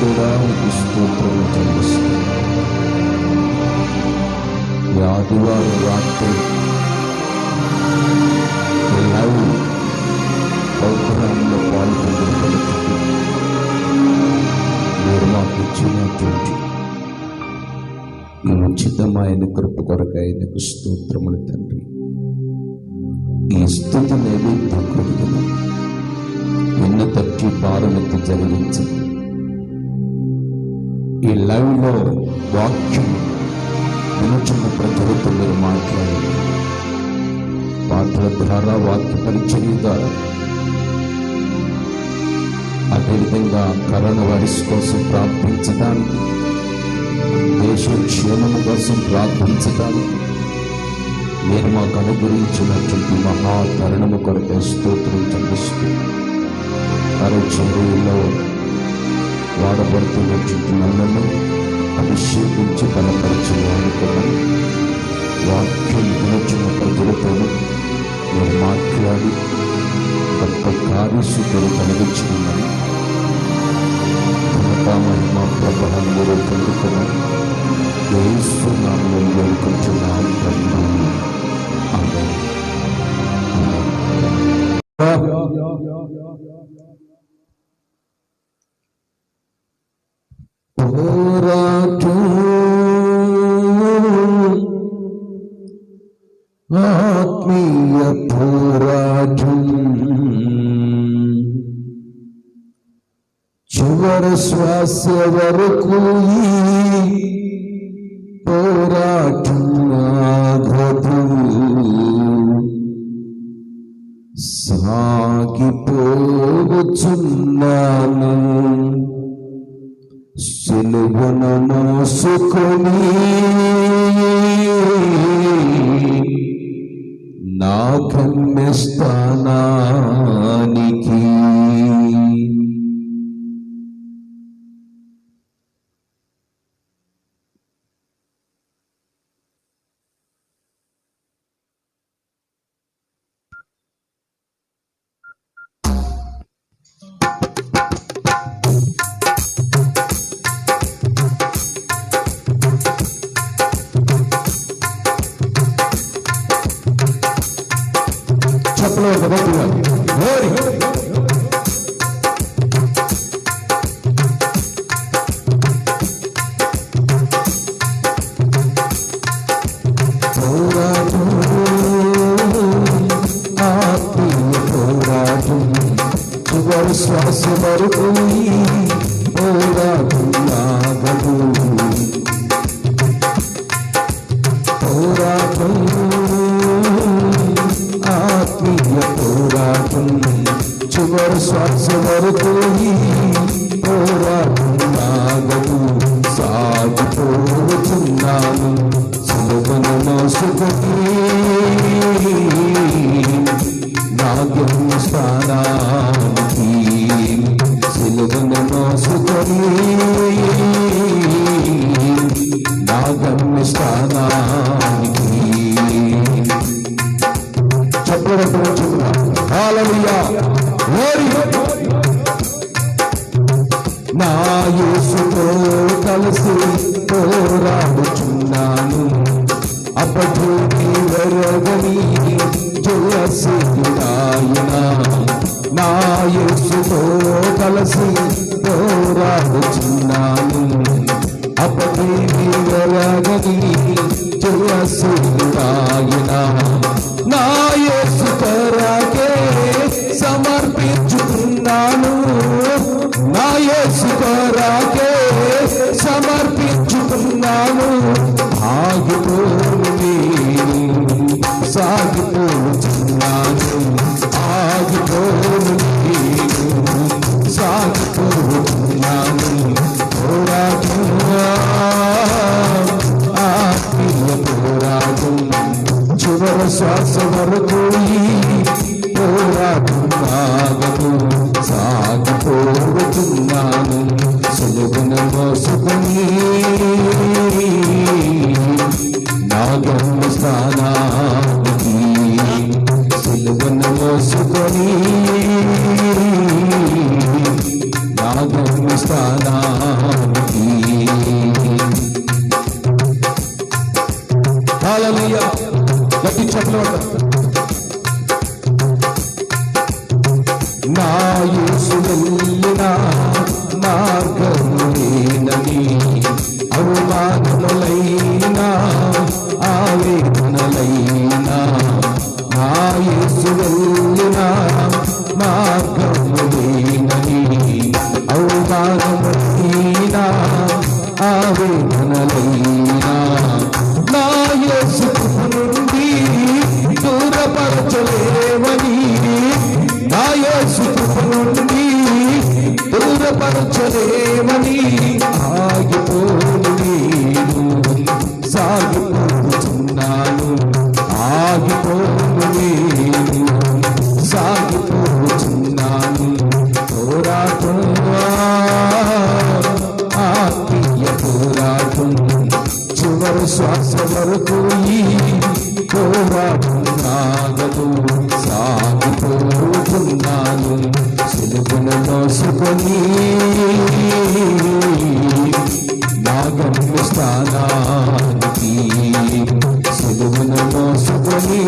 పరిశుద్ధుడా స్తోత్రము చెల్లిస్తున్నాం. ఈ ఆదివారం రాత్రి లైవ్ ప్రోగ్రాంలో పాల్గొనడానికి మీరు మాకు ఇచ్చినటువంటి ఈ ఉచితమైన కృప కొరకైనకు స్తోత్రములు తండ్రి. ఈ స్తుతి నైవేద్యం కృతజ్ఞతలు నిన్న తట్టి భారమెత్తి జరిగించండి. ఈ లైవ్ లో వాక్యం వినుచున్న ప్రజలతో మీరు మాట్లాడండి. పాటల ద్వారా వాక్య పరిచర్య ద్వారా, అదేవిధంగా కరోనా వైరస్ కోసం ప్రార్థించడానికి, దేశ క్షేమం కోసం ప్రార్థించడానికి మీరు మాకు అనుగ్రహించినటువంటి మహా తరుణము కొరకు స్తోత్రం చెల్లిస్తూ పరిచర్యలో వాడబడుతున్నటువంటి నన్ను అభిషేకించి బలపరిచి వాడుకోమని, వాక్యం వినుచున్న ప్రజలతో మీరు మాట్లాడి గొప్ప కార్యసిద్ధులు కలిగించుకున్నాను. మహిమ ప్రభావం మీరు పొందుకున్నాను. యేసు నామములో వేడుకుంటున్నాను తండ్రి. ఆమేన్. ఆత్మీయ పోరాటం చివరి శ్వాస వరకు ఈ పోరాటం ఆగదు. సాగిపోవచ్చున్నాను సిలువను మోసుకొని, నా గమ్యస్థానానికి. శ్వాస వరకు పోరాటం ఆగదు. పోరాటం ఆత్మీయ పోరాటం చివరి శ్వాస వరకు పోరాటం ఆగదు. సాగిపోతున్నాను సిలువను మోసుకొని, నా గమ్యస్థానానికి. సిలువను మోసుకొని, నా గమ్యస్థానానికి. చెప్పడం హల్లెలూయా. నా యేసుతో కలిసి పోరాడుచున్నాను, అపజోని వెరగని జయసిద్ధుడాయన. నా యేసుతో కలిసి పోరాడుచున్నాను, అపజోని వెరగని జయసిద్ధుడాయన. నా యేసు కొరకే సమర్పించుకున్నాను, నా యేసు కొరకే సమర్పించుకున్నాను. ఆగిపోయి సాగిపోతున్నాను, ఆగిపోయి సాగిపోతున్నాను. పోరాటం ఆత్మీయ పోరాటం చివరి శ్వాస వరకు పోరాటం ఆగదు. సాగిపోతున్నాను సిలువను మోసుకొని, నా గమ్యస్థానానికి. సిలువను మోసుకొని, నా నా గమ్యస్థానానికి. హల్లెలూయా. గట్టి చప్పట్లు. నా యేసు వెళ్ళిన మార్గములేనని అవమానములైనా ఆవేదనలైనా, నా యేసు వెళ్ళిన మార్గములేనని అవమానములైనా ఆవేదనలైనా, నా యేసు నుండి దూరపరచలేవని, నా యేసు నుండి దూరపరచలేవని ఆగిపోను నేను, సాగిపోతున్నాను. ఆగిపోను నేను, సాగిపోతున్నాను. పోరాటం, ఆత్మీయ పోరాటం, చివరి శ్వాస వరకు ఈ పోరాటం నాగదు. సాగిపోతున్నాను సిలువను మోసుకొని నా గమ్యస్థానానికి. సిలువను మోసుకొని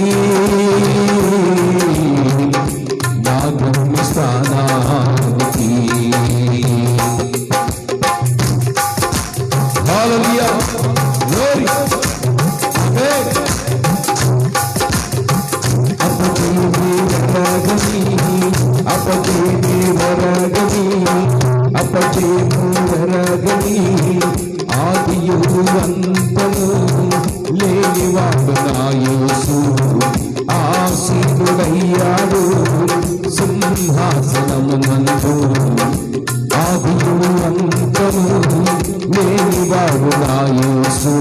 నా గమ్యస్థానానికి. హల్లెలూయా. గ్లోరీ. అపజయమురగని ఆదియు అంతము లేనివాడు నా యేసు. ఆసీనుడయ్యాడు సింహాసనమునందు. ఆదియు అంతము లేనివాడు నా యేసు.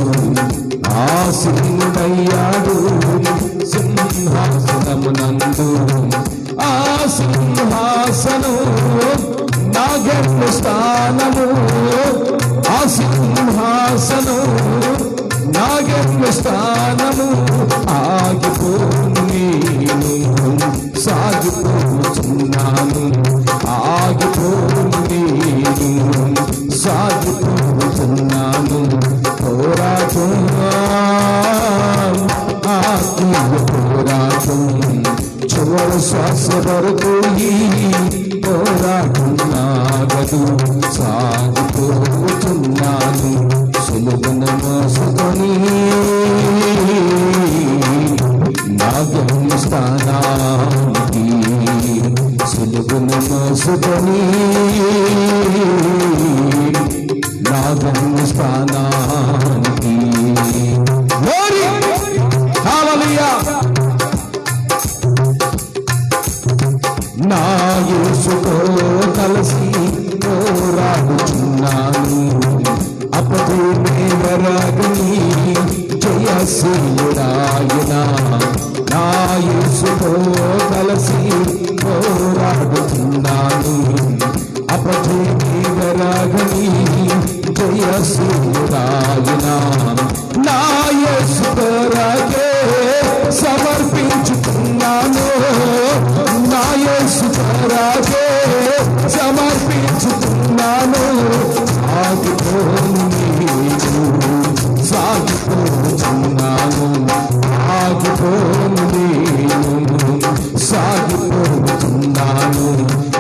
ఆసీనుడయ్యాడు సింహాసనమునందు. ఆ సింహాసనం నా గమ్యస్థానము. ఆ సింహాసనం నా గమ్యస్థానము. ఆగిపోను నేను, సాగిపోతున్నాను. ఆగిపోను నేను, సాగిపోతున్నాను. పోరాటం, ఆత్మీయ పోరాటం, చివరి శ్వాస వరకు ఈ పోరాటం నాగదు. సాగిపోతున్నాను సిలువను మోసుకొని నా గమ్యస్థానానికి. సిలువను మోసుకొని నా గమ్యస్థానానికి. హల్లెలూయా. నా యేసుతో కలిసి పోరాడుచున్నాను. అపజయమే వరగని జయశీలుడాయన. నా యేసుతో కలిసి పోరాడుచున్నాను. అపజయమే వరగని జయశీలుడాయన. నా యేసు కొరకే సమర్పించుకున్నాను. నా యేసు కొరకే సమర్పించుకున్నాను. ఆగిపోను నేను, సాగిపోతున్నాను. ఆగిపోను నేను, సాగిపోతున్నాను.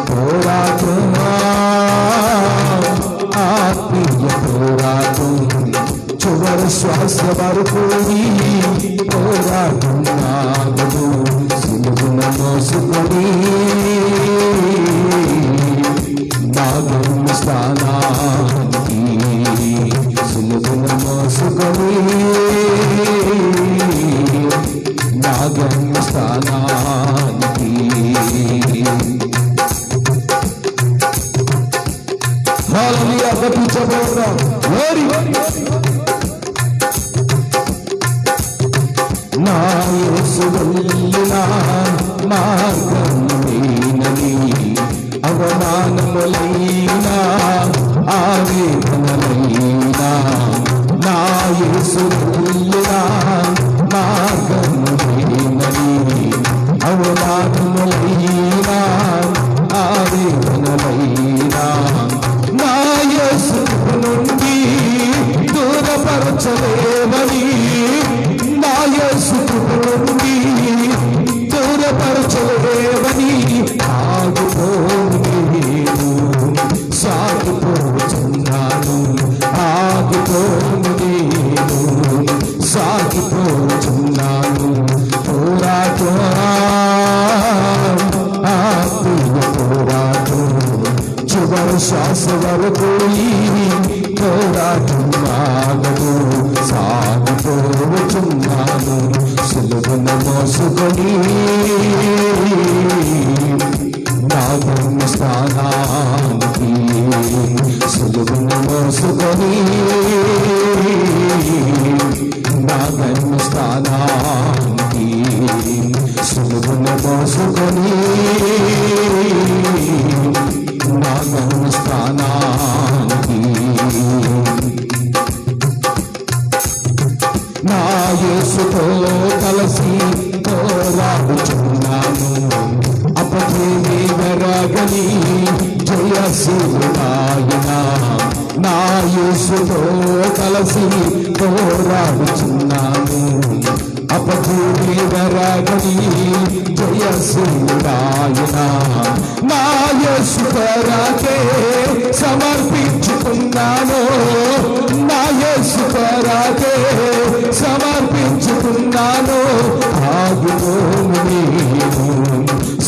పోరాటం, ఆత్మీయ పోరాటం, చివరి శ్వాస వరకు ఈ పోరాటం నాగదు. సిలువను మోసుకొని నా గమ్యస్థానానికి. సిలువను మోసుకొని నా గమ్యస్థానానికి. హల్లెలూయా. గట్టి చప్పట్లు. గ్లోరీ. నా యేసు వెళ్ళిన మార్గములేనని అవమానములైనా ఆవేదనలైనా, నా యేసు వెళ్ళిన మార్గములేనని అవమానములైనా ఆవేదనలైనా, దూరపరచలేవని నా యేసు కృప నుండి దూరపరచలేవని ఆగిపోను నేను సాగిపోతున్నాను ఆగిపోను నేను సాగిపోతున్నాను పోరాటం ఆత్మీయ పోరాటం చివరి శ్వాస వరకు ఈ పోరాటం ఆగదు సాగిపోతున్నాను సిలువను మోసుకొని నా గమ్యస్థానానికి సిలువను మోసుకొని నా గమ్యస్థానానికి సిలువను మోసుకొని నా గమ్యస్థానానికి నా యేసుతో కలిసి పోరాడుచున్నాను అపజయమే వెరగని జయశీలుడాయన నా యేసుతో కలిసి పోరాడుచున్నాను అపజయమే వెరగని జయశీలుడాయన నా యేసు కొరకే సమర్పించుకున్నాను నా యేసు కొరకే సమర్పించుకున్నాను ఆగిపోను నేను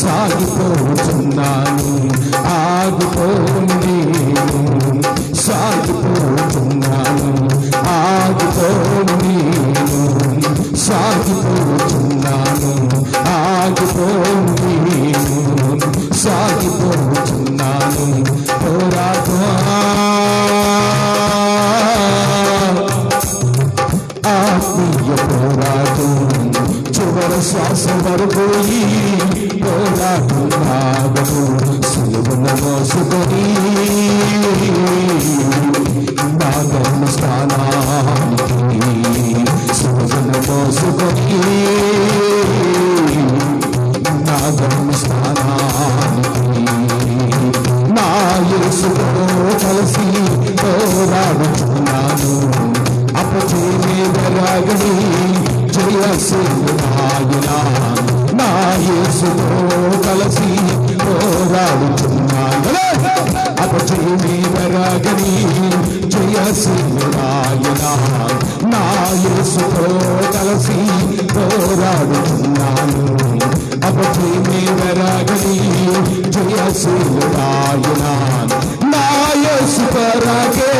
సాగిపోతున్నాను ఆగిపోను నేను సాగిపోతున్నాను ఆగిపోను నేను సాగిపోతున్నాను ఆగిపోను నేను సాగిపోతున్నాను పోరాటం ఆత్మీయ పోరాటం చివరి శ్వాస వరకు ఈ పోరాటం ఆగదు సిలువను మోసుకొని నా గమ్యస్థానానికి సిలువను మోసుకొని నా గమ్యస్థానానికి నా యేసుతో కలిసి పోరాడుచున్నాను అపజయమే వెరగని జయశీలుడాయన నా యేసుతో కలిసి పోరాడుచున్నాను అపజయమే వెరగని జయశీలుడాయన నా యేసుతో కలిసి పోరాడుచున్నాను అపజయమే వెరగని జయశీలుడాయన నా యేసు కొరకే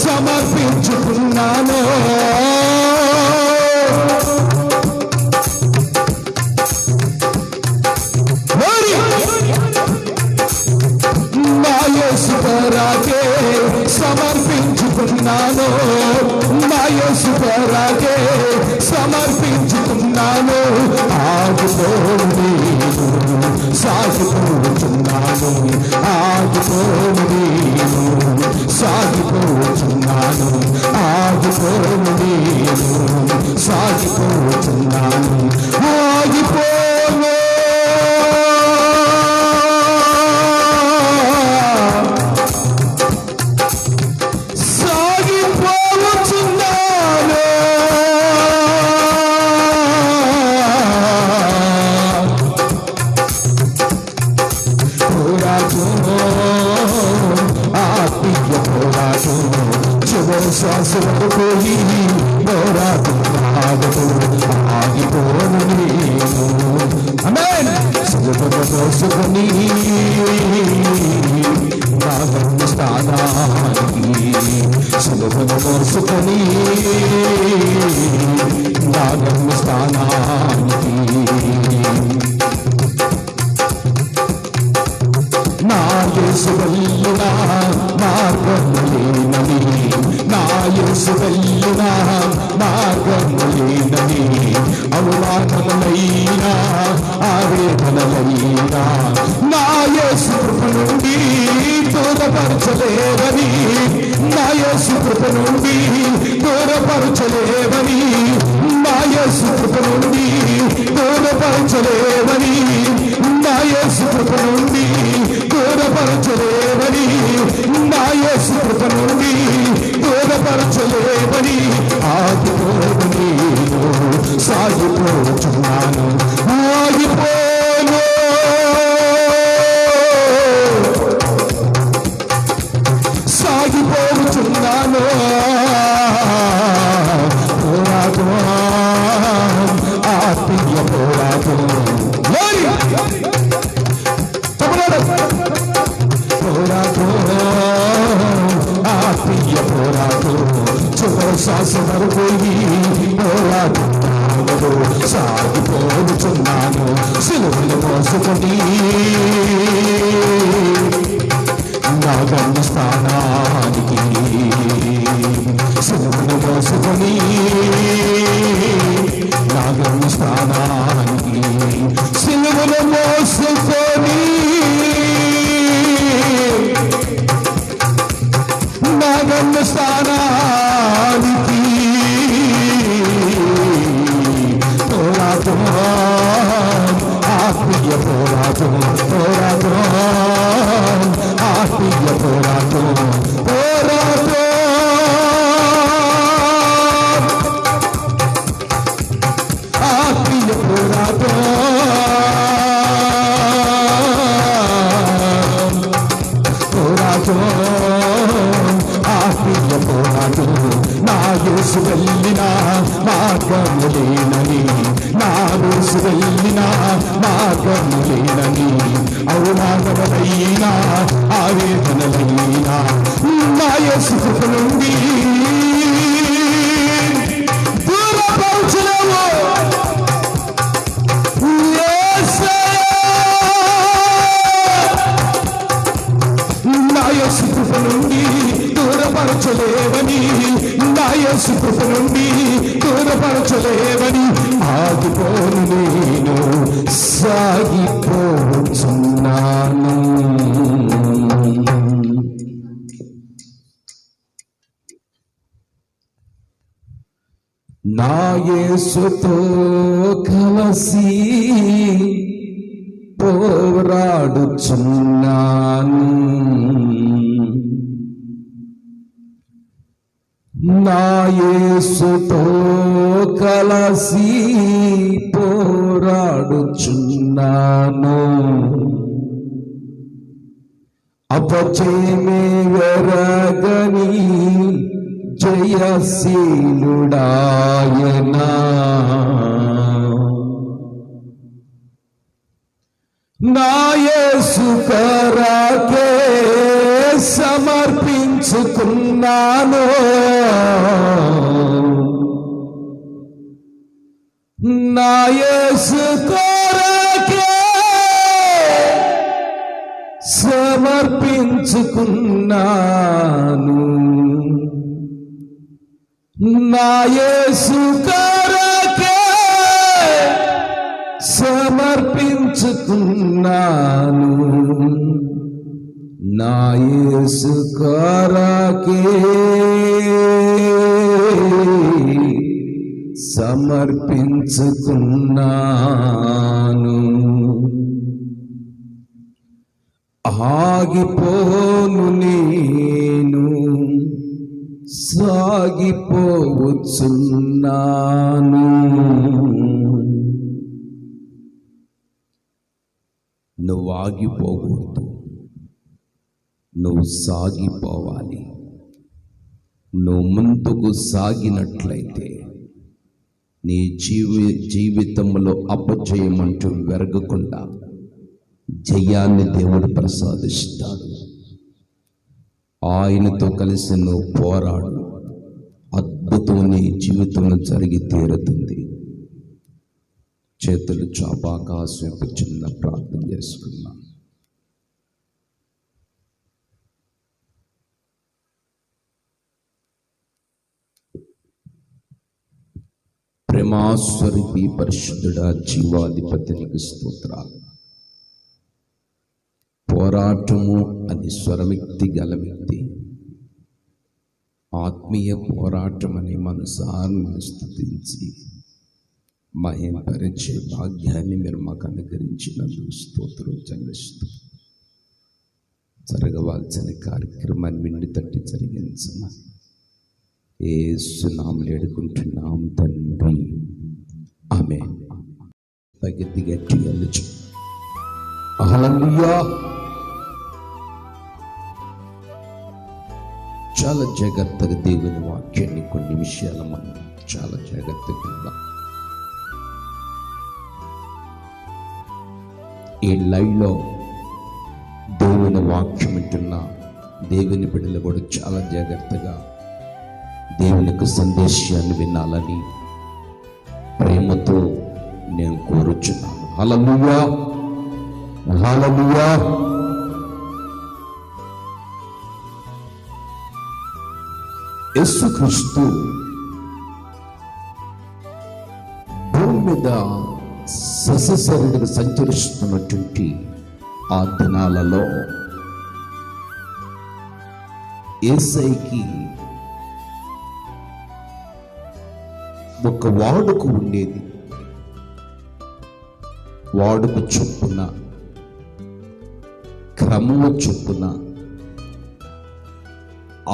సమర్పించుకున్నాను నా యేసు కొరకే సమర్పించుకున్నాను నా యేసు కొరకే సమర్పించుకున్నాను ఆగిపోను నేను సాగిపోతున్నాను ఆగిపోను నేను సాగిపోతున్నాను ఆగిపోను నేను సాగిపోతున్నాను ఆగిపోను ఆత్మీయ పోరాటం చివరి శ్వాస వరకు ఈ పోరాటం ఆగదు ఆగిపోను నేను ఆమేన్ సిలువను మోసుకొని నా గమ్యస్థానానికి సిలువను మోసుకొని నా గమ్యస్థానానికి నా యేసు వెళ్ళిన మార్గము లేనని నా యేసు వెళ్ళిన మార్గము లేనని అవమానములైనా ఆవేదనలైనా నా యేసు కృప నుండి దూరపరచలేవని నా యేసు కృప నుండి దూరపరచలేవని నా యేసు కృప నుండి దూరపరచలేవని నా యేసు కృప నుండి దూరపరచలేవని నా యేసు కృప నుండి దూరపరచలేవని సాగిపోచున్నాను, ఆగిపోను. సాగిపోచున్నాను, పోరాటం, ఆత్మీయ పోరాటం, పోరాటం, ఆత్మీయ పోరాటం, చివరి శ్వాస వరకు పోరాటం సాగిపోచున్నాను. సిలువను మోసుకొని నా గమ్యస్థానానికి, సిలువను మోసుకొని నా గమ్యస్థానానికి, సిలువను మోసుకొని నా గమ్యస్థానానికి, పోరాటం, ఆత్మీయ పోరాటం, పోరాటం, ఆత్మీయ పోరాటం, పోరాటం, ఆత్మీయ పోరాటం, పోరాటం, ఆత్మీయ పోరాటం. నా యేసు వెళ్ళిన మార్గములేనని, నా యేసు వెళ్ళిన మార్గములేనని, అవమానములైనా ఆవేదనలైనా నా యేసు కృప నుండి దూరపరచలేవు. నా యేసు కృప నుండి దూరపరచలేవని, నా యేసు కృప నుండి దూరపరచలేవని, ఆగిపోను నేను సాగిపోచున్నాను. నా యేసుతో కలసి పోరాడుచున్నాను, నా యేసుతో కలసి పోరాడుచున్నాను. అపజయమే వెరగని జయశీలుడాయనా, నా యేసు కొరకే సమర్పించుకున్నాను, నా యేసు కొరకే సమర్పించుకున్నాను, నా యేసు కొరకే సమర్పించుకున్నాను, నా యేసు కొరకే సమర్పించుకున్నాను. ఆగిపోను నేను సాగిపోవచ్చున్నాను. నువ్వు ఆగిపోకూడదు, నువ్వు సాగిపోవాలి. నువ్వు ముందుకు సాగినట్లయితే నీ జీవితంలో అపజయమంటూ వెరగకుండా జయాన్ని దేవుడు ప్రసాదిస్తాడు. ఆయనతో కలిసి నువ్వు పోరాడు, అద్భుతం నీ జీవితంలో జరిగి తీరుతుంది. చేతులు చాపాకాశం చిన్న ప్రార్థన చేసుకున్నాం. ప్రేమాస్వరూపి పరిశుద్ధుడా జీవాధిపతినికి స్తోత్రాలు. పోరాటము అని స్వరమిక్తి గల వ్యక్తి, ఆత్మీయ పోరాటం అని మనసాన్ని స్తుతించి మహింపరిచే భాగ్యాన్ని మీరు మాకు అనుగ్రహించినందుకు స్తోత్రం చెల్లిస్తూ జరగవలసిన కార్యక్రమాన్ని మిండి తట్టి జరిగించమని యేసు నామములో వేడుకుంటున్నాం తండ్రి, ఆమె తగ్గి గట్టిగా వెళ్ళచ్చు. హల్లెలూయా. చాలా జాగ్రత్తగా దేవుని వాక్యాన్ని కొన్ని విషయాలు మనం చాలా జాగ్రత్తగా ఉందాం. ఈ లైవ్లో దేవుని వాక్యం వింటున్న దేవుని బిడ్డలు కూడా చాలా జాగ్రత్తగా దేవునికి సందేశాన్ని వినాలని ప్రేమతో నేను కోరుచున్నాను. హల్లెలూయా, హల్లెలూయా. యేసుక్రీస్తు భూమి మీద సశరీరంగా సంచరిస్తున్నటువంటి ఆ దినాలలో యేసయ్యకి ఒక వాడుక ఉండేది. వాడుక చొప్పున, క్రమము చొప్పున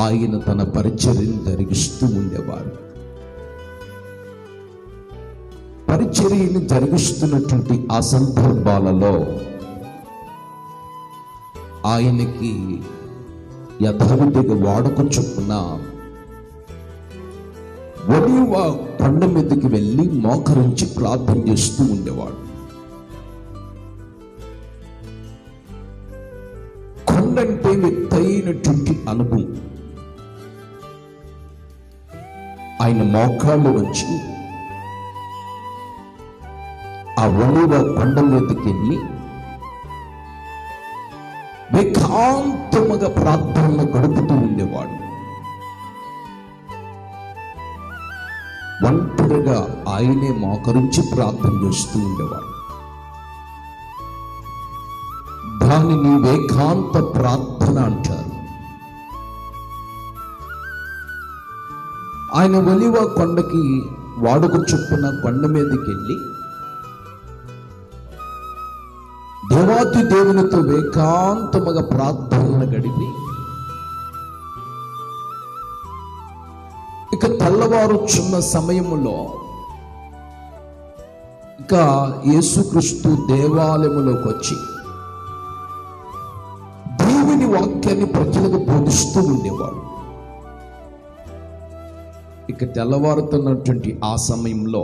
ఆయన తన పరిచర్యను జరిగిస్తూ ఉండేవాడు. పరిచర్యను జరిగిస్తున్నటువంటి ఆ సందర్భాలలో ఆయనకి యథావిధిగా వాడుక చొప్పున ఒలీవ కొండ మీదకి వెళ్ళి మోకరించి ప్రార్థన చేస్తూ ఉండేవాడు. కొండంటే ఎత్తైనటువంటి అనుభవం. ఆయన మోకాళ్ళు వచ్చి ఆ ఒలీవ కొండ మీదకి వెళ్ళి ఏకాంతముగా ప్రార్థనలు గడుపుతూ ఉండేవాడు. ఒంటరిగా ఆయనే మోకరించి ప్రార్థన చేస్తూ ఉండేవాడు. దానిని ఏకాంత ప్రార్థన అంటారు. ఆయన ఒలీవ కొండకి వాడుక చొప్పున కొండ మీదకి వెళ్ళి దేవాది దేవునితో ఏకాంతముగా ప్రార్థనలు గడిపి ఇక తెల్లవారుచున్న సమయములో ఇక యేసుక్రీస్తు దేవాలయములోకి వచ్చి దేవుని వాక్యాన్ని ప్రజలకు బోధిస్తూ ఉండేవాడు. ఇక తెల్లవారుతున్నటువంటి ఆ సమయంలో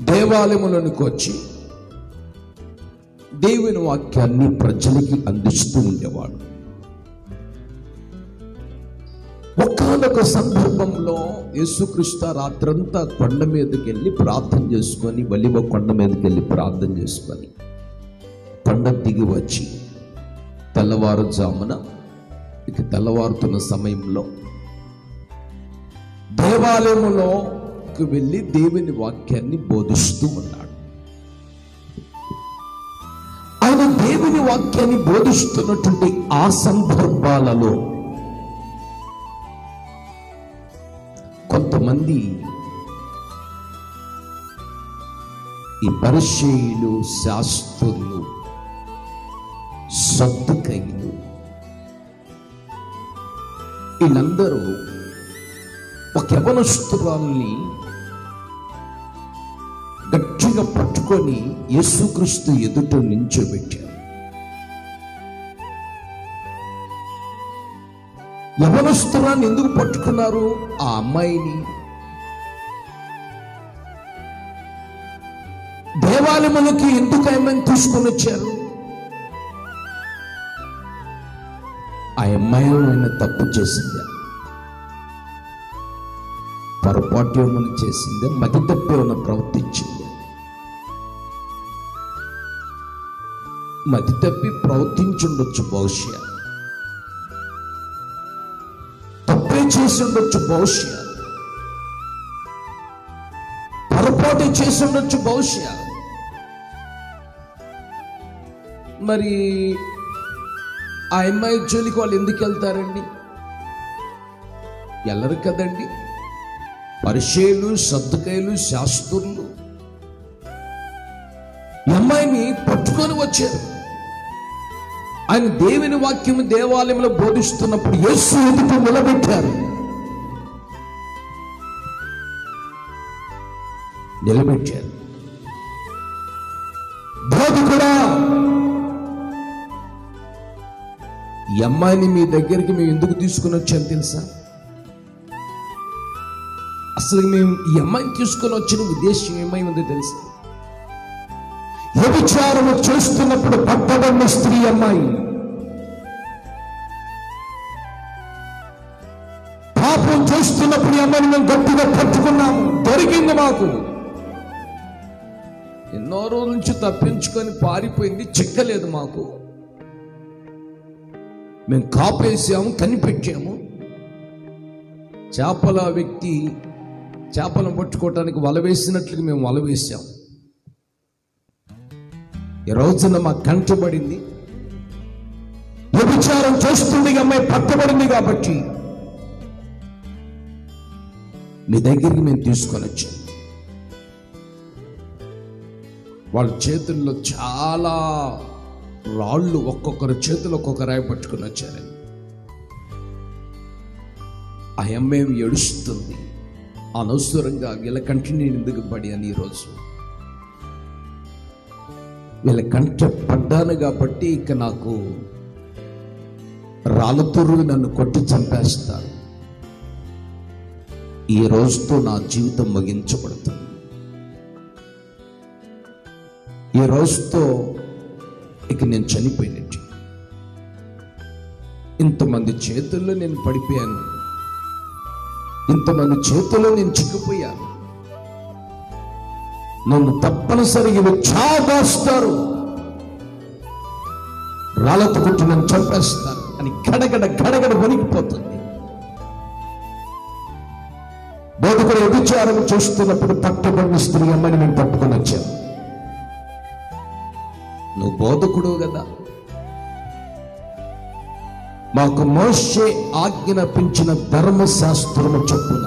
దేవాలయములోనికి వచ్చి దేవుని వాక్యాన్ని ప్రజలకి అందిస్తూ ఉండేవాడు. ఒకానొక సందర్భంలో యేసుక్రీస్తు రాత్రంతా కొండ మీదకి వెళ్ళి ప్రార్థన చేసుకొని, ఒలీవ కొండ మీదకి వెళ్ళి ప్రార్థన చేసుకొని కొండ దిగి వచ్చి తెల్లవారుజామున ఇక తెల్లవారుతున్న సమయంలో దేవాలయములోకి వెళ్ళి దేవుని వాక్యాన్ని బోధిస్తూ ఉన్నాడు. ఆయన దేవుని వాక్యాన్ని బోధిస్తున్నటువంటి ఆ సందర్భాలలో కొంతమంది ఈ పరిసయ్యులు, శాస్త్రులు, సద్దుకయ్యులు వీళ్ళందరూ ఒక యవనస్తురాల్ని గట్టిగా పట్టుకొని యేసుక్రీస్తు ఎదుట నించోబెట్టారు. యవనస్తురాన్ని ఎందుకు పట్టుకున్నారు? ఆ అమ్మాయిని దేవాలయములకి ఎందుకు ఆమెను తీసుకొని వచ్చారు? ఆ అమ్మాయి ఆయన తప్పు చేసిందా, పొరపాటు ఏమైనా చేసిందా, మతి తప్పు ఏమైనా ప్రవర్తించిందా? మతి తప్పి ప్రవర్తించుండొచ్చు, బహుశా తప్పే చేసి ఉండొచ్చు, బహుశా పొరపాటు చేసి ఉండొచ్చు, బహుశా. మరి ఆ అమ్మాయి జోలికి వాళ్ళు ఎందుకు వెళ్తారండి? వెళ్ళరు కదండి. పరిసయ్యులు, సద్దుకయ్యులు, శాస్త్రులు ఈ అమ్మాయిని పట్టుకొని వచ్చారు. ఆయన దేవుని వాక్యము దేవాలయంలో బోధిస్తున్నప్పుడు యేసు ఎదుట నిలబెట్టారు. నిలబెట్టారు. బోధకుడా, ఈ అమ్మాయిని మీ దగ్గరికి మేము ఎందుకు తీసుకుని వచ్చాను తెలుసా? అసలు మేము ఈ అమ్మాయిని తీసుకుని వచ్చిన ఉద్దేశం ఏమై ఉందో తెలుసా? వ్యభిచారము చేస్తున్నప్పుడు పట్టబడిన స్త్రీ అమ్మాయి, పాపం చేస్తున్నప్పుడు ఈ అమ్మాయిని మేము గట్టిగా పట్టుకున్నాము, దొరికింది మాకు. ఎన్నో రోజుల నుంచి తప్పించుకొని పారిపోయింది, చిక్కలేదు మాకు. మేము కాపేసాము, కనిపెట్టాము. చేపల వ్యక్తి చేపలను పట్టుకోవటానికి వల వేసినట్లుగా మేము వల వేసాము. ఈ రోజున మా కంటబడింది, వ్యభిచారం చేస్తుంది అమ్మాయి పట్టబడింది కాబట్టి మీ దగ్గరికి మేము తీసుకొని వచ్చాం. వాళ్ళ చేతుల్లో చాలా రాళ్ళు, ఒక్కొక్కరు చేతులు ఒక్కొక్క రాయి పట్టుకుని వచ్చారు. ఆ అమ్మాయి ఏడుస్తుంది, అనవసరంగా వీళ్ళ కంటి నేను ఎందుకు పడాను, ఈరోజు వీళ్ళ కంట పడ్డాను కాబట్టి ఇక నాకు రాళ్ళతోరు నన్ను కొట్టి చంపేస్తారు, ఈ రోజుతో నా జీవితం ముగించబడుతుంది, ఈ రోజుతో ఇక నేను చనిపోయినట్టు. ఇంతమంది చేతుల్లో నేను పడిపోయాను, ఇంతమంది చేతుల్లో నేను చిక్కిపోయాను, నన్ను తప్పనిసరిగా చావేస్తారు, రాళ్ళతో కొట్టి నన్ను చంపేస్తారు అని గడగడ గడగడ వణికిపోతుంది. బోధకుడు వ్యభిచారం చూస్తున్నప్పుడు పట్టబడిన స్త్రీ అమ్మని నేను పట్టుకొని వచ్చాను. నువ్వు బోధకుడు కదా, మాకు మోషే ఆజ్ఞాపించిన ధర్మశాస్త్రము చొప్పున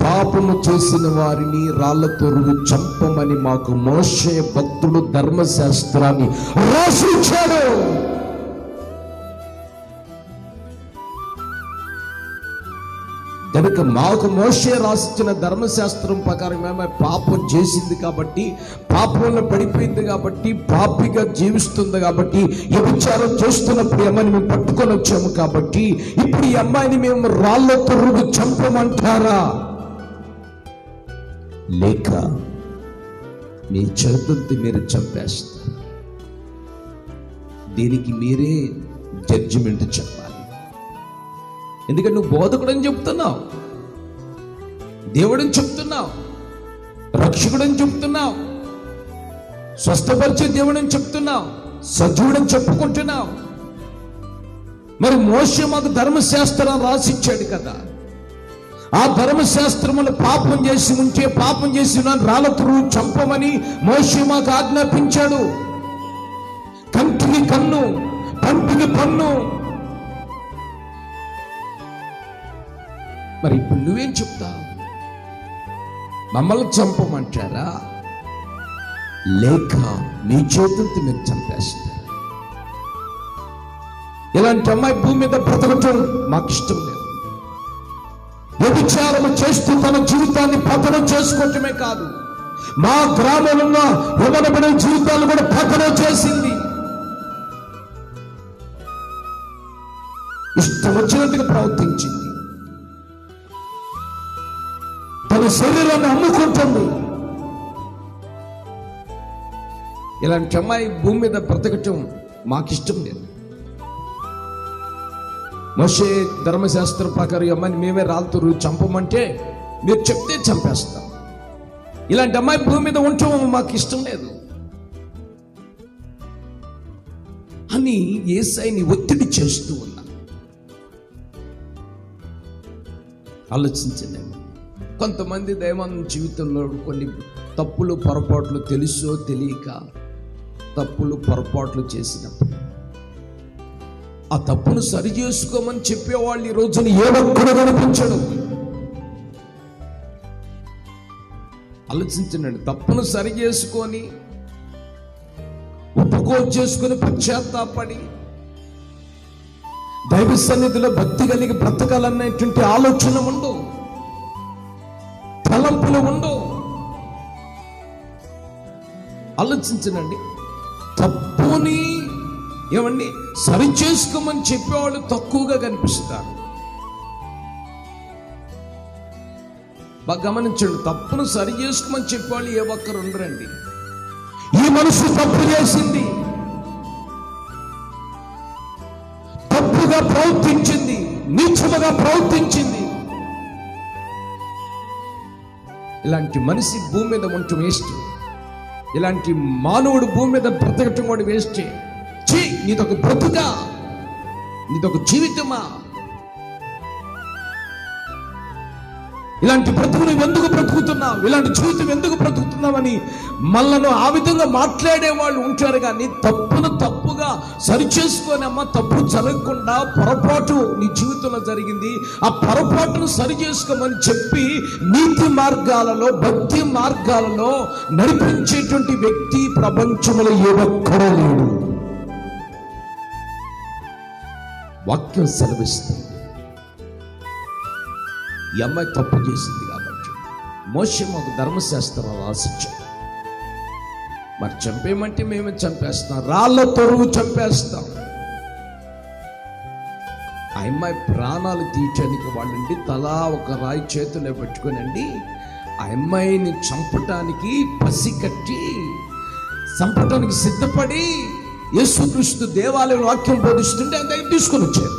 పాపము చేసిన వారిని రాళ్లతో చంపమని మాకు మోషే భక్తుడు ధర్మశాస్త్రాన్ని రాసిచ్చాడు. కనుక మాకు మోషే రాసిచ్చిన ధర్మశాస్త్రం ప్రకారం ఏమో పాపం చేసింది కాబట్టి, పాపంలో పడిపోయింది కాబట్టి, పాపిగా జీవిస్తుంది కాబట్టి, వ్యభిచారం చేస్తున్నప్పుడు ఈ అమ్మాయిని మేము పట్టుకొని వచ్చాము కాబట్టి ఇప్పుడు ఈ అమ్మాయిని మేము రాళ్లతో చంపమంటారా, లేక మీ చేతులతో మీరు చంపేస్తారు? దీనికి మీరే జడ్జిమెంట్ చెప్పాలి. ఎందుకంటే నువ్వు బోధకుడని చెప్తున్నావు, దేవుడని చెప్తున్నావు, రక్షకుడని చెప్తున్నావు, స్వస్థపరిచే దేవుడని చెప్తున్నావు, సజీవుడని చెప్పుకుంటున్నావు. మరి మోషే మాకు ధర్మశాస్త్రం రాసిచ్చాడు కదా, ఆ ధర్మశాస్త్రములు పాపం చేసి ఉంటే పాపం చేసిన రాళ్ళతో చంపమని మోషే మాకు ఆజ్ఞాపించాడు. కంటికి కన్ను, పంటికి పన్ను. మరి ఇప్పుడు నువ్వేం చెప్తావు? మమ్మల్ని చంపమంటారా, లేక మీ చేతులతో మీరు చంపేస్తారు? ఇలాంటి అమ్మాయి భూమి మీద బ్రతకటం మాకు ఇష్టం లేదు. వ్యభిచారం చేస్తూ తన జీవితాన్ని పతనం చేసుకోవటమే కాదు, మా గ్రామంలో యవ్వనపడే జీవితాలు కూడా పతనం చేసింది. ఇష్టం వచ్చినట్టుగా ప్రవర్తించింది, తన శరీరాన్ని అమ్ముకుంటుంది. ఇలాంటి అమ్మాయి భూమి మీద బ్రతకటం మాకిష్టం లేదు. మోషే ధర్మశాస్త్రం ప్రకారం అమ్మాయిని మేమే రాళ్ళతో చంపమంటే మీరు చెప్తే చంపేస్తాం. ఇలాంటి అమ్మాయి భూమి మీద ఉండటం మాకు ఇష్టం లేదు అని యేసయ్యని ఒత్తిడి చేస్తూ ఉన్నా. ఆలోచించండి. కొంతమంది దైవాన్ని జీవితంలో కొన్ని తప్పులు పొరపాట్లు తెలుసో తెలియక తప్పులు పొరపాట్లు చేసినప్పుడు ఆ తప్పును సరి చేసుకోమని చెప్పేవాళ్ళు ఈ రోజున ఏ ఒక్కడు కనిపించడు. ఆలోచించండి. తప్పును సరి చేసుకొని చేసుకుని పశ్చాత్తాపడి దైవ సన్నిధిలో భక్తి కలిగి బ్రతకాలనేటువంటి ఆలోచన ఉండవు. తలంపులు ఉండవు. ఆలోచించనండి, తప్పుని ఏమండి సరి చేసుకోమని చెప్పేవాళ్ళు తక్కువగా కనిపిస్తారు. బాగా గమనించండి, తప్పును సరి చేసుకోమని చెప్పేవాళ్ళు ఏ ఒక్కరు ఉండరండి. ఈ మనిషి తప్పు చేసింది, తప్పుగా ప్రవర్తించింది, నీచముగా ప్రవర్తించింది, ఇలాంటి మనిషి భూమి మీద ఉండటం వేస్ట్. ఇలాంటి మానవుడు భూమి మీద బ్రతకటం కూడా వేస్టే. నీదొక బ్రతుక, నీదొక జీవితమా? ఇలాంటి బ్రతుకు నువ్వు ఎందుకు బ్రతుకుతున్నావు, ఇలాంటి జీవితం ఎందుకు బ్రతుకుతున్నావని మనలను ఆ విధంగా మాట్లాడే వాళ్ళు ఉంటారు. కానీ తప్పును తప్పుగా సరిచేసుకొని, అమ్మ తప్పు జరగకుండా పొరపాటు నీ జీవితంలో జరిగింది, ఆ పొరపాటును సరి చేసుకోమని చెప్పి నీతి మార్గాలలో భక్తి మార్గాలలో నడిపించేటువంటి వ్యక్తి ప్రపంచంలో ఏ ఒక్కడో లేడు. వాక్యం సెలవిస్తుంది, ఈ అమ్మాయి తప్పు చేసింది కాబట్టి మోషే మాకు ధర్మశాస్త్రం రాసిచ్చాడు. మరి చంపేయమంటే మేము చంపేస్తాం, రాళ్లతో చంపేస్తాం. ఆ అమ్మాయి ప్రాణాలు తీయటానికి వాళ్ళండి తలా ఒక రాయి చేతిలో పెట్టుకునండి ఆ అమ్మాయిని చంపటానికి పసికట్టి చంపటానికి సిద్ధపడి యేసుక్రీస్తు దేవాలయం వాక్యం బోధిస్తుంటే ఆయన దగ్గర తీసుకొని వచ్చారు.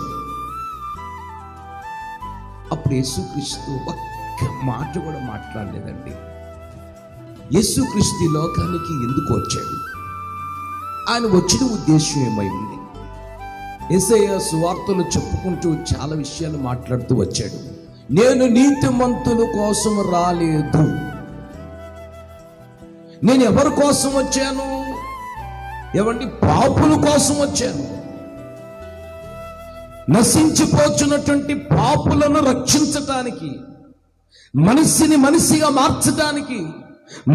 అప్పుడు యేసుక్రీస్తు ఒక్క మాట కూడా మాట్లాడలేదండి. యేసుక్రీస్తు లోకానికి ఎందుకు వచ్చాడు, ఆయన వచ్చిన ఉద్దేశం ఏమై ఉంది? యేసయ్య సువార్తలు చెప్పుకుంటూ చాలా విషయాలు మాట్లాడుతూ వచ్చాడు. నేను నీతిమంతుల కోసం రాలేదు, నేను ఎవరి కోసం వచ్చాను? ఏమండి, పాపుల కోసం వచ్చాను. నశించిపోతున్నటువంటి పాపులను రక్షించటానికి, మనిషిని మనిషిగా మార్చడానికి,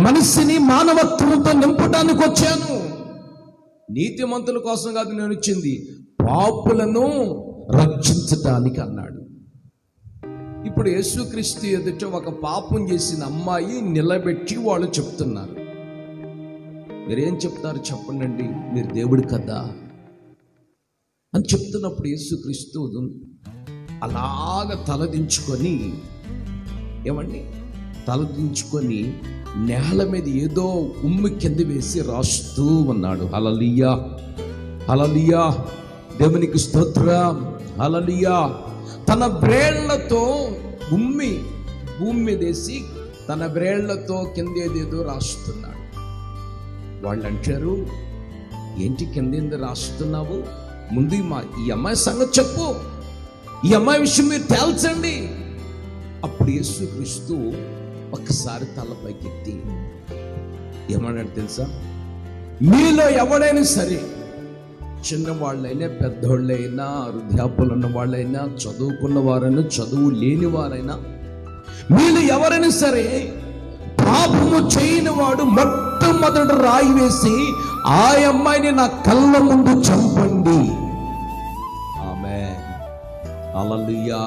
మనిషిని మానవత్వంతో నింపడానికి వచ్చాను. నీతిమంతుల కోసం కాదు నేను వచ్చింది, పాపులను రక్షించటానికి అన్నాడు. ఇప్పుడు యేసుక్రీస్తు ఎదుట ఒక పాపం చేసిన అమ్మాయి నిలబెట్టి వాళ్ళు చెప్తున్నారు. మీరేం చెప్తారు చెప్పండి, మీరు దేవుడు కదా అని చెప్తున్నప్పుడు యేసుక్రీస్తు అలాగ తలదించుకొని, ఏమండి తలదించుకొని నేల మీద ఏదో ఉమ్మి కింద వేసి రాస్తూ ఉన్నాడు. హల్లెలూయా, హల్లెలూయా, దేవునికి స్తోత్రం, హల్లెలూయా. తన బ్రేళ్లతో ఉమ్మి భూమి మీద వేసి తన బ్రేళ్లతో కిందేదేదో రాస్తున్నాడు. వాళ్ళు అంటారు, ఏంటి కిందేందో రాస్తున్నావు, ముందు ఈ అమ్మాయి సంగతి చెప్పు, ఈ అమ్మాయి విషయం మీరు తేల్చండి. అప్పుడు యేసుక్రీస్తు ఒక్కసారి తల పైకెత్తి ఏమన్నాడు తెలుసా? మీలో ఎవడైనా సరే, చిన్నవాళ్ళైనా పెద్దవాళ్ళైనా, వృద్ధాప్యులు ఉన్న వాళ్ళైనా, చదువుకున్న వారైనా, చదువు లేని వారైనా, మీలో ఎవరైనా సరే పాపము చేయని వాడు మొట్టమొదటి రాయి వేసి ఆ అమ్మాయిని నా కళ్ళ ముందు చంపండి. ఆమేన్, హల్లెలూయా.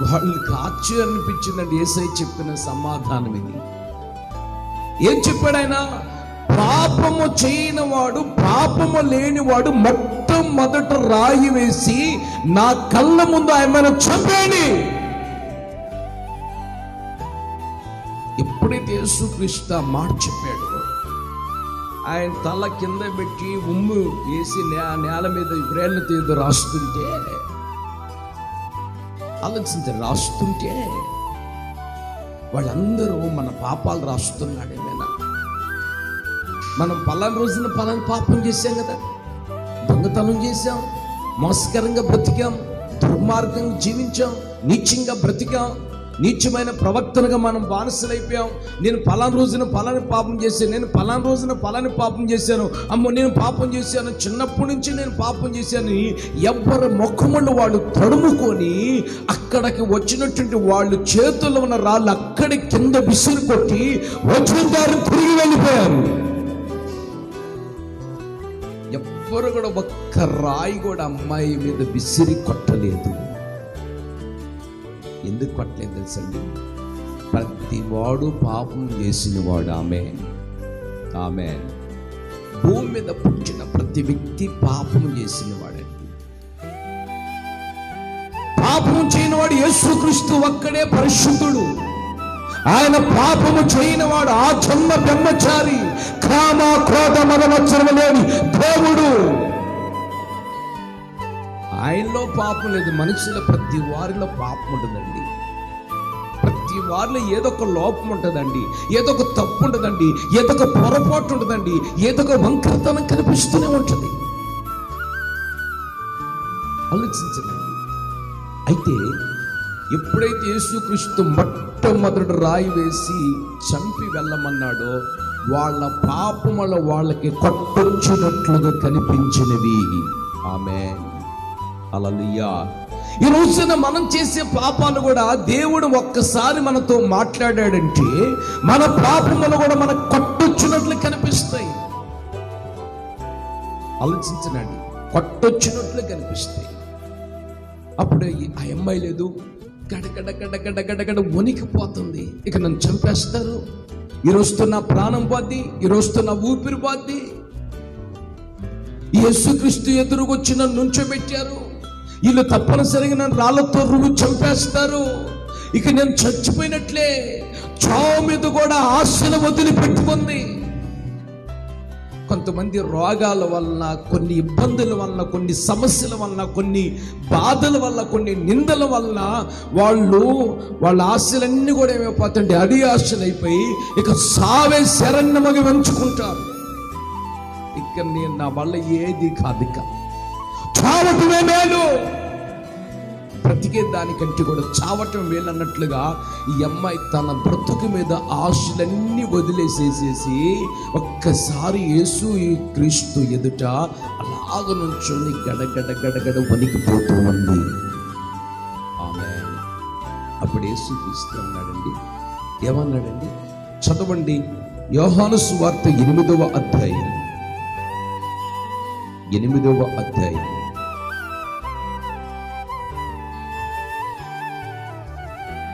వాళ్ళకి ఆశ్చర్యం అనిపించిందండి యేసయ్య చెప్పిన సమాధానం ఇది. ఏం చెప్పాడు ఆయన? పాపము చేయని వాడు, పాపము లేనివాడు మొట్టమొదట రాయి వేసి నా కళ్ళ ముందు ఆయనను చంపేయండి. ఎప్పుడైతే యేసుక్రీస్తు మాట చెప్పాడు, ఆయన తల కింద పెట్టి ఉమ్ము వేసి నేల మీద బ్రేళ్లతో ఏదో రాస్తుంటే, ఆలోచించి రాస్తుంటే వాళ్ళందరూ మన పాపాలు రాస్తున్నాడు. ఏమైనా మనం పలానా రోజున పలానా పాపం చేశాం కదా, దొంగతనం చేశాం, మోసకరంగా బ్రతికాం, దుర్మార్గంగా జీవించాం, నీచంగా బ్రతికాం, నీచమైన ప్రవర్తనగా మనం బానిసలైపోయాం. నేను పలానా రోజున పలాని పాపం చేశాను, నేను పలానా రోజున పలాని పాపం చేశాను, అమ్మో నేను పాపం చేశాను, చిన్నప్పటి నుంచి నేను పాపం చేశాను. ఎవరి ముఖములు వాళ్ళు తడుముకొని అక్కడికి వచ్చినటువంటి వాళ్ళు చేతుల్లో ఉన్న రాళ్ళు అక్కడి కింద విసిరి కొట్టి వచ్చిన దారి తిరిగి వెళ్ళిపోయారు. ఎవ్వరు కూడా ఒక్క రాయి కూడా అమ్మాయి మీద విసిరి కొట్టలేదు. ఎందుకు కొట్టలేదు తెలుసండి? ప్రతివాడు పాపం చేసినవాడు. ఆమె భూమి మీద పుట్టిన ప్రతి వ్యక్తి పాపం చేసినవాడండి. పాపము చేయనివాడు యేసుక్రీస్తు ఒక్కడే పరిశుద్ధుడు. ఆయన పాపము చేయనివాడు ఆ జన్మ బ్రహ్మచారి, కామ క్రోధ మద మత్సరము లేని దేవుడు. ఆయనలో పాపం లేదు. మనుషుల ప్రతి వారిలో పాపం ఉంటుందండి. ప్రతి వారిలో ఏదో ఒక లోపం ఉంటుందండి, ఏదో ఒక తప్పు ఉంటుందండి, ఏదో ఒక పొరపాటు ఉంటుందండి, ఏదో ఒక వంకరతనం కనిపిస్తూనే ఉంటుంది. ఆలోచించండి. అయితే ఎప్పుడైతే యేసుక్రీస్తు మొట్టమొదటి రాయి వేసి చంపి వెళ్ళమన్నాడో వాళ్ళ పాపముల వాళ్ళకి కొట్టొచ్చినట్లుగా కనిపించినవి. ఆమేన్, హల్లెలూయా. ఈ రోజున మనం చేసే పాపాలు కూడా దేవుడు ఒక్కసారి మనతో మాట్లాడాడంటే మన పాపములు కూడా మనకు కొట్టొచ్చినట్లు కనిపిస్తాయి. ఆలోచించండి, కొట్టొచ్చినట్లు కనిపిస్తాయి. అప్పుడు ఆ అమ్మాయి లేదు, గడగడ గడగడ గడగడ వణికిపోతుంది. ఇక నన్ను చంపేస్తారు, ఈరోజుతో నా ప్రాణం పోద్ది, ఈరోజుతో నా ఊపిరి పోద్ది. యేసుక్రీస్తు ఎదురుకొచ్చి నన్ను నుంచోబెట్టారు, వీళ్ళు తప్పనిసరిగా నన్ను రాళ్ళతో రువ్వు చంపేస్తారు, ఇక నేను చచ్చిపోయినట్లే. చావు మీద కూడా ఆశను వదిలిపెట్టుకుంది. కొంతమంది రోగాల వలన, కొన్ని ఇబ్బందుల వలన, కొన్ని సమస్యల వలన, కొన్ని బాధల వల్ల, కొన్ని నిందల వలన వాళ్ళ ఆశలన్నీ కూడా ఏమైపోతాయంటే అడి ఆశలు అయిపోయి ఇక సావే శరణ్యమని వెంచుకుంటారు. ఇక నేను నా వల్ల ఏది కాదు, ఇక చావటమే మేలు, బ్రతికే దానికంటే కూడా చావటం మేలు అన్నట్లుగా ఈ అమ్మాయి తన బ్రతుకు మీద ఆశలన్నీ వదిలేసేసేసి ఒక్కసారి యేసు ఈ క్రీస్తు ఎదుట అలాగ నుంచొని గడగడ గడగడ వణికిపోతూ ఉంది. ఆమేన్. అప్పుడు యేసు క్రీస్తు అన్నాడండి, ఏమన్నాడండి? చదవండి, యోహాను సువార్త 8వ అధ్యాయం.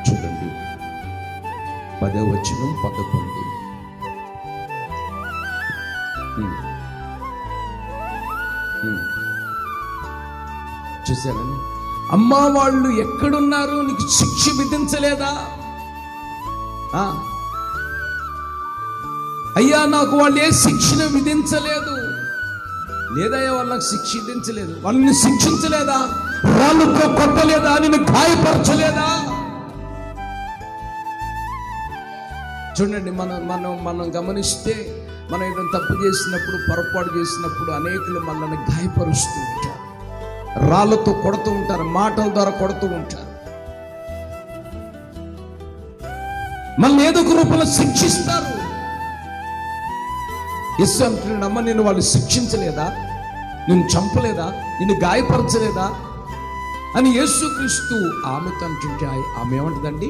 చూడండి, 10వ వచనం 11. చూసారండి, అమ్మా వాళ్ళు ఎక్కడున్నారు? నీకు శిక్ష విధించలేదా? అయ్యా నాకు వాళ్ళు ఏ శిక్షణ విధించలేదు. లేదయ్యా వాళ్ళకి శిక్ష విధించలేదు. వాళ్ళని శిక్షించలేదా? రాళ్ళతో కొట్టలేదా? నిన్ను గాయపరచలేదా? చూడండి, మనం గమనిస్తే మనం ఏదైనా తప్పు చేసినప్పుడు, పొరపాటు చేసినప్పుడు అనేకులు మనల్ని గాయపరుస్తూ ఉంటారు, రాళ్ళతో కొడుతూ ఉంటారు, మాటల ద్వారా కొడుతూ ఉంటారు, మనల్ని ఏదో ఒక రూపంలో శిక్షిస్తారు. యేసు అంటున్నాడు, అమ్మ నేను వాళ్ళు శిక్షించలేదా? నిన్ను చంపలేదా? నిన్ను గాయపరచలేదా అని యేసుక్రీస్తు ఆమెతో అంటుంటే ఆమె ఏమంటుందండి?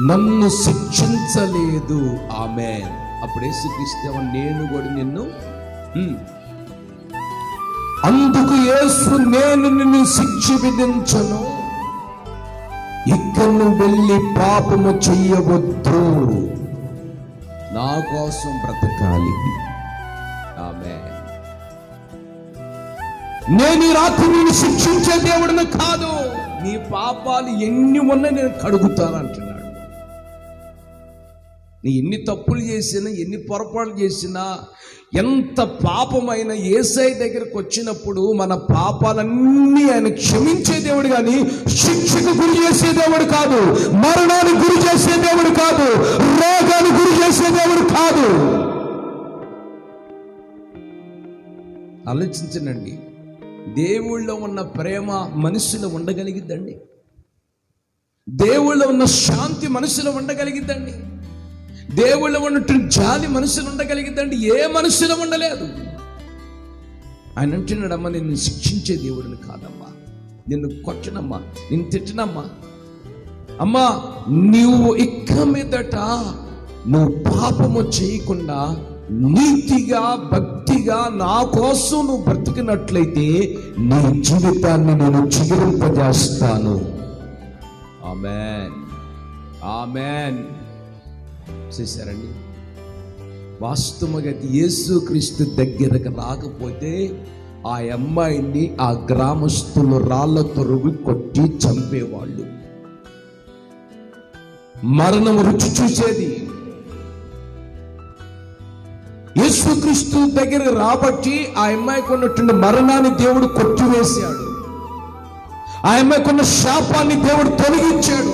నన్ను శిక్షించలేదు. ఆమేన్. అప్పుడు యేసుక్రీస్తు నేను కూడా నిన్ను, అందుకు యేసు నేను నిన్ను శిక్ష విధించను, ఇక నువ్వు వెళ్ళి పాపము చెయ్యవద్దు, నా కోసం బ్రతకాలి. ఆమేన్. నేను ఈ రాత్రి నిన్ను శిక్షించే దేవుడిని కాదు, నీ పాపాలు ఎన్ని ఉన్నా నేను కడుగుతాను అంటున్నాడు. నీ ఎన్ని తప్పులు చేసినా, ఎన్ని పొరపాట్లు చేసినా, ఎంత పాపమైన యేసయ్య దగ్గరకు వచ్చినప్పుడు మన పాపాలన్నీ ఆయన క్షమించే దేవుడు కానీ శిక్షకు గురి చేసే దేవుడు కాదు, మరణానికి గురి చేసే దేవుడు కాదు, రోగానికి గురి చేసే దేవుడు కాదు. ఆలోచించండి, దేవుళ్ళో ఉన్న ప్రేమ మనుషులు ఉండగలిగిద్దండి? దేవుళ్ళో ఉన్న శాంతి మనుషులు ఉండగలిగిద్దండి? దేవుళ్ళో ఉన్నటువంటి జాలి మనుషులు ఉండగలిగిద్దండి? ఏ మనుషులు ఉండలేదు. ఆయన అంటున్నాడమ్మా, నిన్ను శిక్షించే దేవుడిని కాదమ్మా, నిన్ను కొట్టనమ్మా, నిన్ను తిట్టనమ్మా, అమ్మా నువ్వు ఇక మీదట నువ్వు పాపము చేయకుండా నీతిగా భక్తిగా నా కోసం నువ్వు బ్రతికినట్లయితే నీ జీవితాన్ని నేను చిగురింపజేస్తాను. ఆమేన్, ఆమేన్. చూశారండి, వాస్తవంగా యేసుక్రీస్తు దగ్గరకు రాకపోతే ఆ అమ్మాయిని ఆ గ్రామస్తులు రాళ్లతో రువి కొట్టి చంపేవాళ్ళు. మరణం రుచి చూసేది. యేసుక్రీస్తు దగ్గరకు రాబట్టి ఆ అమ్మాయికి ఉన్నటువంటి మరణాన్ని దేవుడు కొట్టివేశాడు. ఆ అమ్మాయికి ఉన్న శాపాన్ని దేవుడు తొలగించాడు.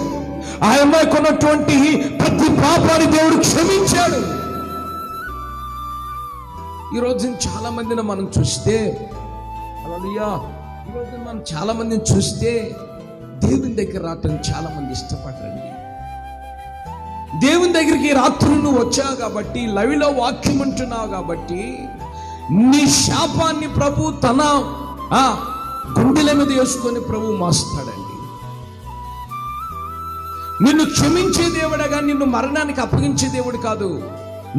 ఆ అమ్మాయికి ఉన్నటువంటి ప్రతి పాపాన్ని దేవుడు క్షమించాడు. ఈరోజు చాలా మందిని మనం చూస్తే, హల్లెలూయా, ఈరోజు మనం చాలా మందిని చూస్తే దేవుని దగ్గర రావటానికి చాలా మంది ఇష్టపడరండి. దేవుని దగ్గరికి రాత్రి నువ్వు వచ్చావు కాబట్టి, లైవ్లో వాక్యం ఉంటున్నావు కాబట్టి, నీ శాపాన్ని ప్రభు తన గుండెల మీద వేసుకొని ప్రభు మోస్తాడండి. నిన్ను క్షమించే దేవుడగా, నిన్ను మరణానికి అప్పగించే దేవుడు కాదు.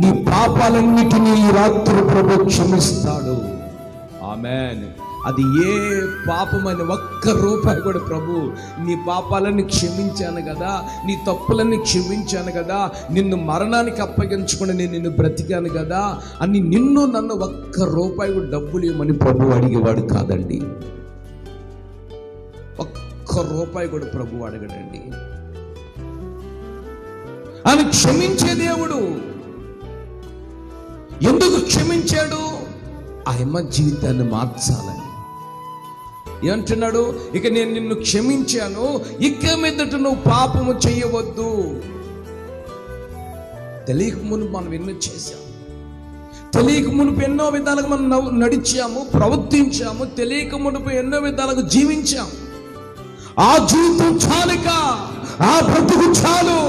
నీ పాపాలన్నిటినీ ఈ రాత్రి ప్రభు క్షమిస్తాడు. ఆమేన్. అది ఏ పాపమని ఒక్క రూపాయి కూడా ప్రభు, నీ పాపాలన్నీ క్షమించాను కదా, నీ తప్పులన్నీ క్షమించాను కదా, నిన్ను మరణానికి అప్పగించుకుని నేను నిన్ను బ్రతికాను కదా అని నిన్ను నన్ను ఒక్క రూపాయి కూడా డబ్బులు ఇవ్వమని ప్రభు అడిగేవాడు కాదండి. ఒక్క రూపాయి కూడా ప్రభు అడగడండి. ఆయన క్షమించే దేవుడు. ఎందుకు క్షమించాడు? ఆ అమ్మ జీవితాన్ని మార్చాలని. ఏమంటున్నాడు? ఇక నేను నిన్ను క్షమించాను, ఇక మీదట నువ్వు పాపము చేయవద్దు. తెలియక మునుపు మనం ఎన్నో చేశాము, తెలియక మునుపు ఎన్నో విధాలుగా మనం నడిచాము, ప్రవర్తించాము, తెలియక మునుపు ఎన్నో విధాలుగా జీవించాము. ఆ జీవితం చాలుక, ఆ బ్రతుకు చాలు.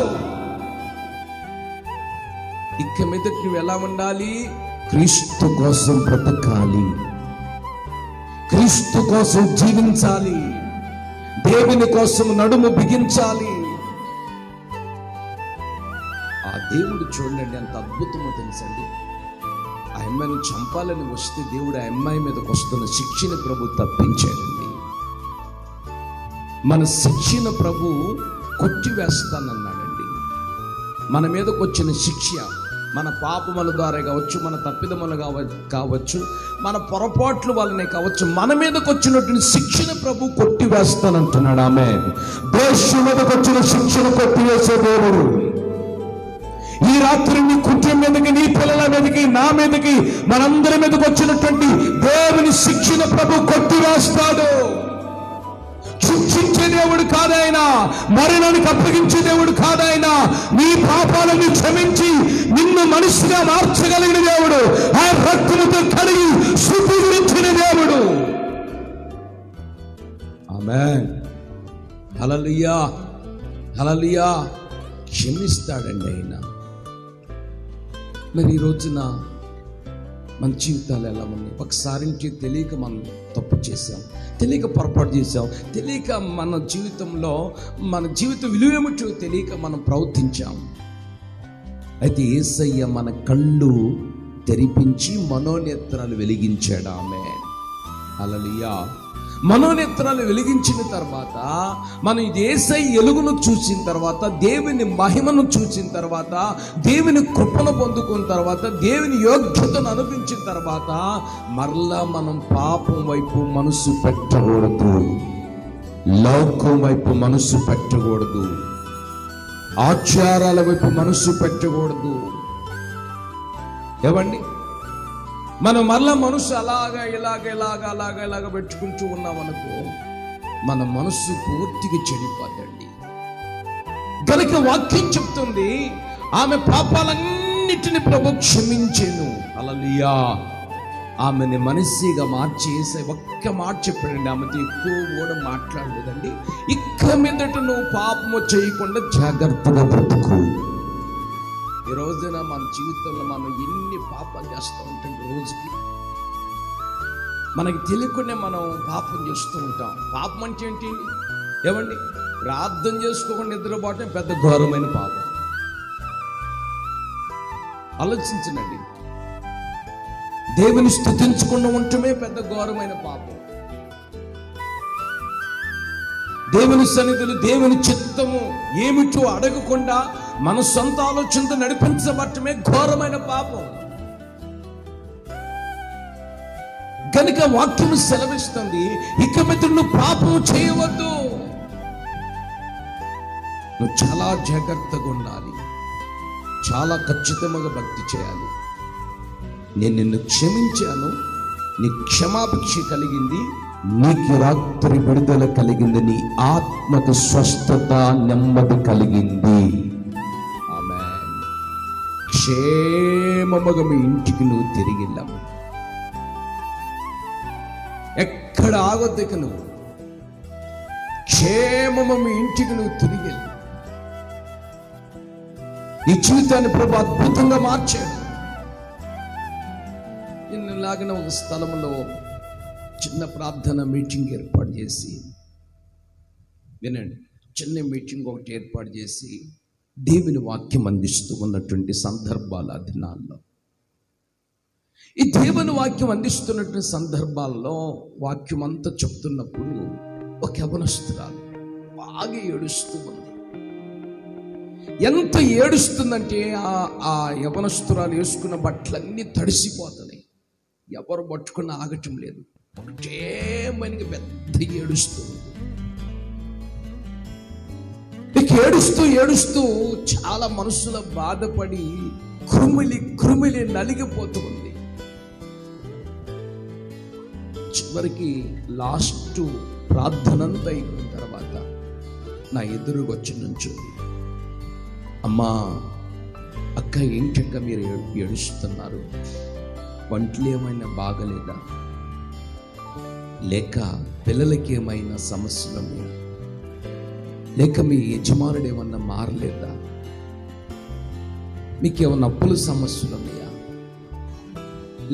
ఇక మీదట నువ్వు ఎలా ఉండాలి? క్రీస్తు కోసం బ్రతకాలి, క్రీస్తు కోసం జీవించాలి, దేవుని కోసం నడుము బిగించాలి. ఆ దేవుడు చూడండి ఎంత అద్భుతమో తెలుసండి. ఆ అమ్మాయిని చంపాలని వస్తే దేవుడు ఆ అమ్మాయి మీదకి వస్తున్న శిక్షణ ప్రభు తప్పించాడండి. మన శిక్షణ ప్రభు కొట్టివేస్తానన్నాడండి. మన మీదకి వచ్చిన శిక్ష మన పాపముల ద్వారా కావచ్చు, మన తప్పిదములు కావచ్చు, మన పొరపాట్లు వల్లనే కావచ్చు, మన మీదకి వచ్చినటువంటి శిక్షణ ప్రభు కొట్టివేస్తానంటున్నాడు. ఆమేన్. దేశం మీదకి వచ్చిన శిక్షణ కొట్టివేసే దేవుడు ఈ రాత్రి నీ కుటుంబం మీదకి, నీ పిల్లల మీదకి, నా మీదకి, మనందరి మీదకి వచ్చినటువంటి దేవుని శిక్షణ ప్రభు కొట్టివేస్తాడు. శిక్షించే దేవుడు కాదాయన, మరణానికి అప్పగించే దేవుడు కాదాయన. నీ పాపాలను క్షమించి నిన్ను మనిషిగా మార్చగలిగిన దేవుడు, ఆ రక్తముతో కడిగి శుద్ధీకరించిన దేవుడు. ఆమేన్. హల్లెలూయా, హల్లెలూయా. క్షమిస్తాడండి ఆయన. మరి ఈ రోజున మన జీవితాలు ఎలా ఉన్నాయి? ఒకసారి నుంచి తెలియక మనం తప్పు చేసాం, తెలియక పొరపాటు చేసాం, తెలియక మన జీవితంలో మన జీవిత విలువ ఏమిటో తెలియక మనం ప్రవర్తించాం. అయితే యేసయ్య మన కళ్ళు తెరిపించి మనోనేత్రాలు వెలిగించాడు. ఆమేన్. హల్లెలూయా. మనోనేత్రాలు వెలిగించిన తర్వాత, మనం యేసయ్య వెలుగును చూసిన తర్వాత, దేవుని మహిమను చూసిన తర్వాత, దేవుని కృపను పొందుకున్న తర్వాత, దేవుని యోగ్యతను అనిపించిన తర్వాత మరలా మనం పాపం వైపు మనసు పెట్టకూడదు, లోకం వైపు మనసు పెట్టకూడదు, ఆచారాల వైపు మనసు పెట్టకూడదు. ఏవండి, మనం మరలా మనసు ఇలాగ పెట్టుకుంటూ ఉన్నామనుకో, మన మనసు పూర్తిగా చెడిపోద్దండి. కనుక వాక్యం చెప్తుంది, ఆమె పాపాలన్నిటిని ప్రభు క్షమించెను. హల్లెలూయా. ఆమెని మనిషిగా మార్చి ఒక్క మాట చెప్పాడండి. ఆమెతో ఎక్కువ కూడా మాట్లాడలేదండి. ఇక మీదట నువ్వు పాపము చేయకుండా జాగ్రత్తగా బ్రతుకు. ఈ రోజున మన జీవితంలో మనం ఎన్ని పాపాలు చేస్తూ ఉంటాం. రోజుకి మనకి తెలియకుండా మనం పాపం చేస్తూ ఉంటాం. పాపం అంటే ఏంటి? ఏమండి, ప్రార్థన చేసుకోకుండా నిద్రపోవటం పెద్ద ఘోరమైన పాపం. ఆలోచించండి. దేవుని స్తుతించకుండా ఉండటమే పెద్ద ఘోరమైన పాపం. దేవుని సన్నిధులు, దేవుని చిత్తము ఏమిటో అడగకుండా మన సొంత ఆలోచనతో నడిపించబట్టమే ఘోరమైన పాపం. కనుక వాక్యం సెలవిస్తుంది, ఇక మీద నువ్వు పాపం చేయవద్దు. నువ్వు చాలా జాగ్రత్తగా ఉండాలి, చాలా ఖచ్చితంగా భక్తి చేయాలి. నేను నిన్ను క్షమించాను, నీ క్షమాభిక్ష కలిగింది, నీకు రాత్రి విడుదల కలిగింది, నీ ఆత్మకు స్వస్థత, నెమ్మది కలిగింది. ఆమేన్. క్షేమముగా మీ ఇంటికి నువ్వు తిరిగి వెళ్ళావు. ఎక్కడ ఆగొద్దు. నువ్వు క్షేమము మీ ఇంటికి నువ్వు తిరిగి వెళ్ళి నీ జీవితాన్ని ప్రభు అద్భుతంగా మార్చాడు. నిన్నలాగిన ఒక స్థలంలో చిన్న ప్రార్థన మీటింగ్ ఏర్పాటు చేసి, వినండి, చిన్న మీటింగ్ ఒకటి ఏర్పాటు చేసి దేవుని వాక్యం అందిస్తూ ఉన్నటువంటి సందర్భాలు ఆ దినాల్లో, ఈ దేవుని వాక్యం అందిస్తున్నటువంటి సందర్భాల్లో వాక్యం అంతా చెప్తున్నప్పుడు ఒక యవనస్తురాలు బాగా ఏడుస్తూ ఉంది. ఎంత ఏడుస్తుందంటే ఆ యవనస్తురాలు వేసుకున్న బట్టలన్నీ తడిసిపోతున్నాయి. ఎవరు పట్టుకున్న ఆగటం లేదు. ఒకటేమని పెద్ద ఏడుస్తుంది. ఏడుస్తూ ఏడుస్తూ చాలా మనసులో బాధపడి కృమిలి నలిగిపోతుంది. చివరికి లాస్ట్ ప్రార్థనంతా అయిపోయిన తర్వాత నా ఎదురుగా వచ్చి నుంచుంది. అమ్మా, అక్క, ఏంటక్క మీరు ఏడుస్తున్నారు? వంటలు ఏమైనా బాగలేదా? లేక పిల్లలకి ఏమైనా సమస్యలు ఉన్నాయా? లేక మీ యజమానుడు ఏమన్నా మారలేదా? మీకేమన్నా అప్పుల సమస్యలు ఉన్నాయా?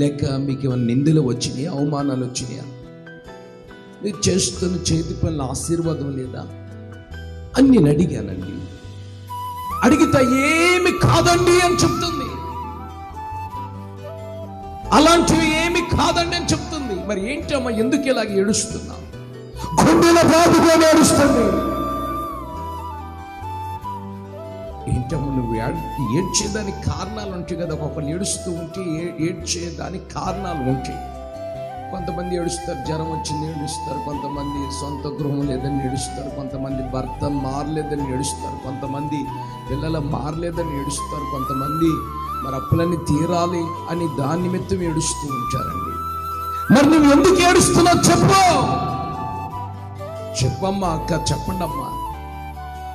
లేక మీకేమన్నా నిందలు వచ్చినాయా, అవమానాలు వచ్చినాయా? మీరు చేస్తున్న చేతి పనుల ఆశీర్వాదం లేదా అని నేను అడిగానండి. అడిగితే ఏమి కాదండి అని చెప్తుంది. అలాంటివి ఏమి కాదండి అని చెప్తుంది. మరి ఏంటమ్మా, ఎందుకు ఇలాగ ఏడుస్తున్నా? గుండెల బాధగా ఏడుస్తుంది. ఏంటమ్మా, నువ్వు ఏడ్చేదానికి కారణాలు ఉంటాయి కదా. ఒక్కొక్కరు ఏడుస్తూ ఉంటే ఏడ్చేదానికి కారణాలు ఉంటాయి. కొంతమంది ఏడుస్తారు, జ్వరం వచ్చింది ఏడుస్తారు. కొంతమంది సొంత గృహం లేదని ఏడుస్తారు. కొంతమంది భర్త మారలేదని ఏడుస్తారు. కొంతమంది పిల్లలు మారలేదని ఏడుస్తారు. కొంతమంది మరి అప్పులన్నీ తీరాలి అని దాని నిమిత్తం ఏడుస్తూ ఉంటారండి. మరి నువ్వు ఎందుకు ఏడుస్తున్నావు చెప్పమ్మా అక్క, చెప్పండి అమ్మా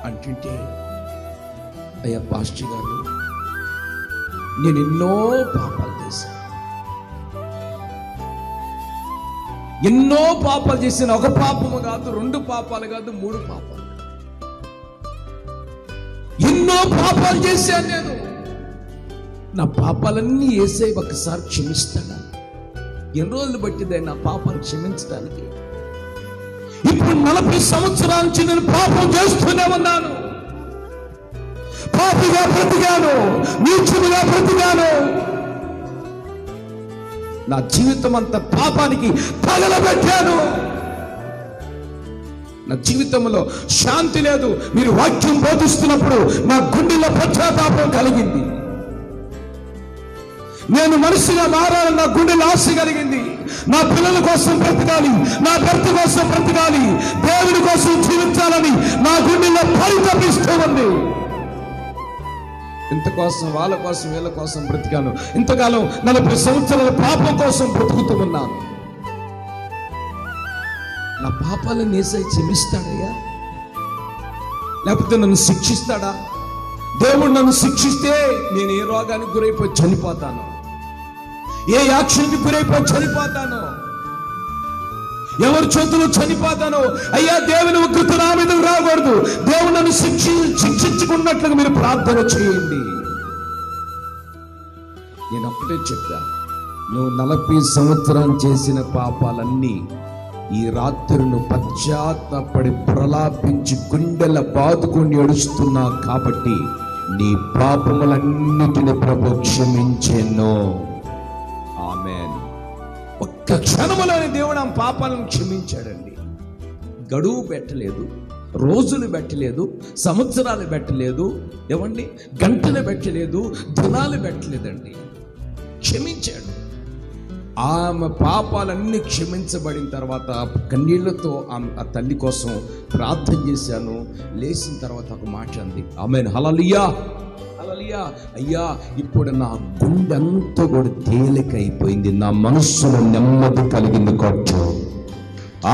అంటుంటే, అయ్యా పాస్టర్ గారు, నేను ఎన్నో పాపాలు చేశాను. ఎన్నో పాపాలు చేసిన, ఒక పాపము కాదు, 2 పాపాలు కాదు, 3 పాపాలు, ఎన్నో పాపాలు చేశాను నేను. నా పాపాలన్నీ యేసయ్య ఒకసారి క్షమిస్తాడా? ఎన్ని రోజులు పట్టింది నా పాపాలు క్షమించడానికి? ఇప్పుడు 40 సంవత్సరాల నుంచి నేను పాపం చేస్తూనే ఉన్నాను. పాపిగా బ్రతికాను, నీచుడుగా బ్రతికాను. నా జీవితం అంతా పాపానికి తగలబెట్టాను. నా జీవితంలో శాంతి లేదు. మీరు వాక్యం బోధిస్తున్నప్పుడు నా గుండెలో పశ్చాత్తాపం కలిగింది. నేను మనిషిగా మారాలని నా గుండెలో ఆశ కలిగింది. నా పిల్లల కోసం బ్రతకాలి, నా భర్త కోసం బ్రతకాలి, దేవుడి కోసం జీవించాలని నా గుండెలో పరితపిస్తూ ఉంది. ఇంతకోసం, వాళ్ళ కోసం, వీళ్ళ కోసం బ్రతికాను. ఇంతకాలం 40 సంవత్సరాల పాపం కోసం బ్రతుకుతూ ఉన్నాను. నా పాపాలను యేసయ్య క్షమిస్తాడయ్యా? లేకపోతే నన్ను శిక్షిస్తాడా? దేవుడు నన్ను శిక్షిస్తే నేను ఏ రోగానికి గురైపోయి చనిపోతాను, ఏ యాక్షన్కి గురైపోయి చనిపోతాను, ఎవరి చేతులు చనిపోతాను. అయ్యా, దేవుని ఉగ్రత నా మీద రాకూడదు. దేవుడు నన్ను శిక్షించుకున్నట్లుగా మీరు ప్రార్థన చేయండి. నేను అప్పుడే చెప్పా, నువ్వు 40 సంవత్సరాలు చేసిన పాపాలన్నీ ఈ రాత్రి నువ్వు పశ్చాత్తాపడి ప్రలాపించి గుండెల బాదుకొని ఏడుస్తున్నా కాబట్టి నీ పాపములన్నిటిని ప్రభు క్షమించెను. ఆమేన్. ఒక్క క్షణములోని దేవుడు ఆ పాపాలను క్షమించాడండి. గడువు పెట్టలేదు, రోజులు పెట్టలేదు, సంవత్సరాలు పెట్టలేదు, ఏమండి గంటలు పెట్టలేదు, దినాలు పెట్టలేదండి. క్షమించాడు. ఆమె పాపాలన్నీ క్షమించబడిన తర్వాత కన్నీళ్లతో ఆ తల్లి కోసం ప్రార్థన చేశాను. లేచిన తర్వాత ఒక మాట అంది, ఆమేన్, హల్లెలూయా, హల్లెలూయా. అయ్యా, ఇప్పుడు నా గుండె అంతా కూడా తేలికైపోయింది, నా మనస్సులో నెమ్మది కలిగింది కొట్టు.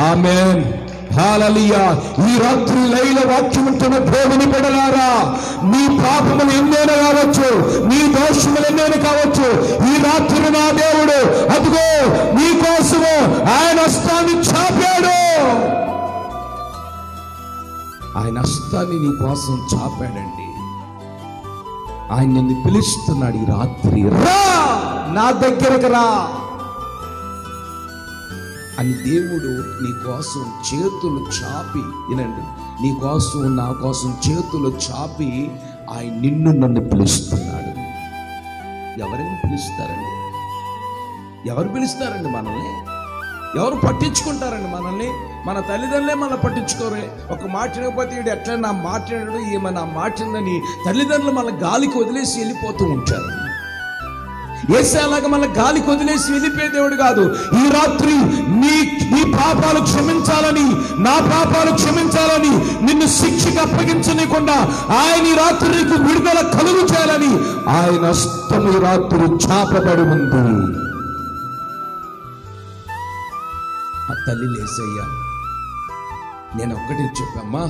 ఆమేన్, హల్లెలూయా. ఈ రాత్రి లైల వాక్యం ఉంటున్న దేవుని బిడ్డలారా, నీ పాపములు ఎన్నైనా కావచ్చు, నీ దోషములు ఎన్నైనా కావచ్చు, ఈ రాత్రి నా దేవుడు అదిగో నీ కోసము ఆయన హస్తాన్ని చాపాడు. ఆయన హస్తాన్ని నీ కోసం చాపాడండి. ఆయన నిన్ను పిలుస్తున్నాడు ఈ రాత్రి, రా నా దగ్గరకు రా అని దేవుడు నీ కోసం చేతులు చాపి, వినండి, నీ కోసం నా కోసం చేతులు చాపి ఆయన నిన్ను నన్ను పిలుస్తున్నాడు. ఎవరిని పిలుస్తారండి? ఎవరు పిలుస్తారండి మనల్ని? ఎవరు పట్టించుకుంటారండి మనల్ని? మన తల్లిదండ్రులే మనం పట్టించుకోరే. ఒక మాట వినకపోతే వీడు ఎట్లా నా మాట్లాడాడు, ఈమె నా మాట్లాడని తల్లిదండ్రులు మన గాలికి వదిలేసి వెళ్ళిపోతూ ఉంటారు. యేసేలాగా మన గాలికి వదిలేసి వెళ్ళిపోయే దేవుడు కాదు. ఈ రాత్రి నీ పాపాలు క్షమించాలని, నా పాపాలు క్షమించాలని, నిన్ను శిక్షకు అప్పగించనీయకుండా ఆయన ఈ రాత్రి నీకు విడుదల కలుగు చేయాలని ఆయన హస్తం ఈ రాత్రి చాపబడి ఉంది. ఆ తల్లి లేసయ్యా, నేను ఒక్కటే చెప్పమ్మా,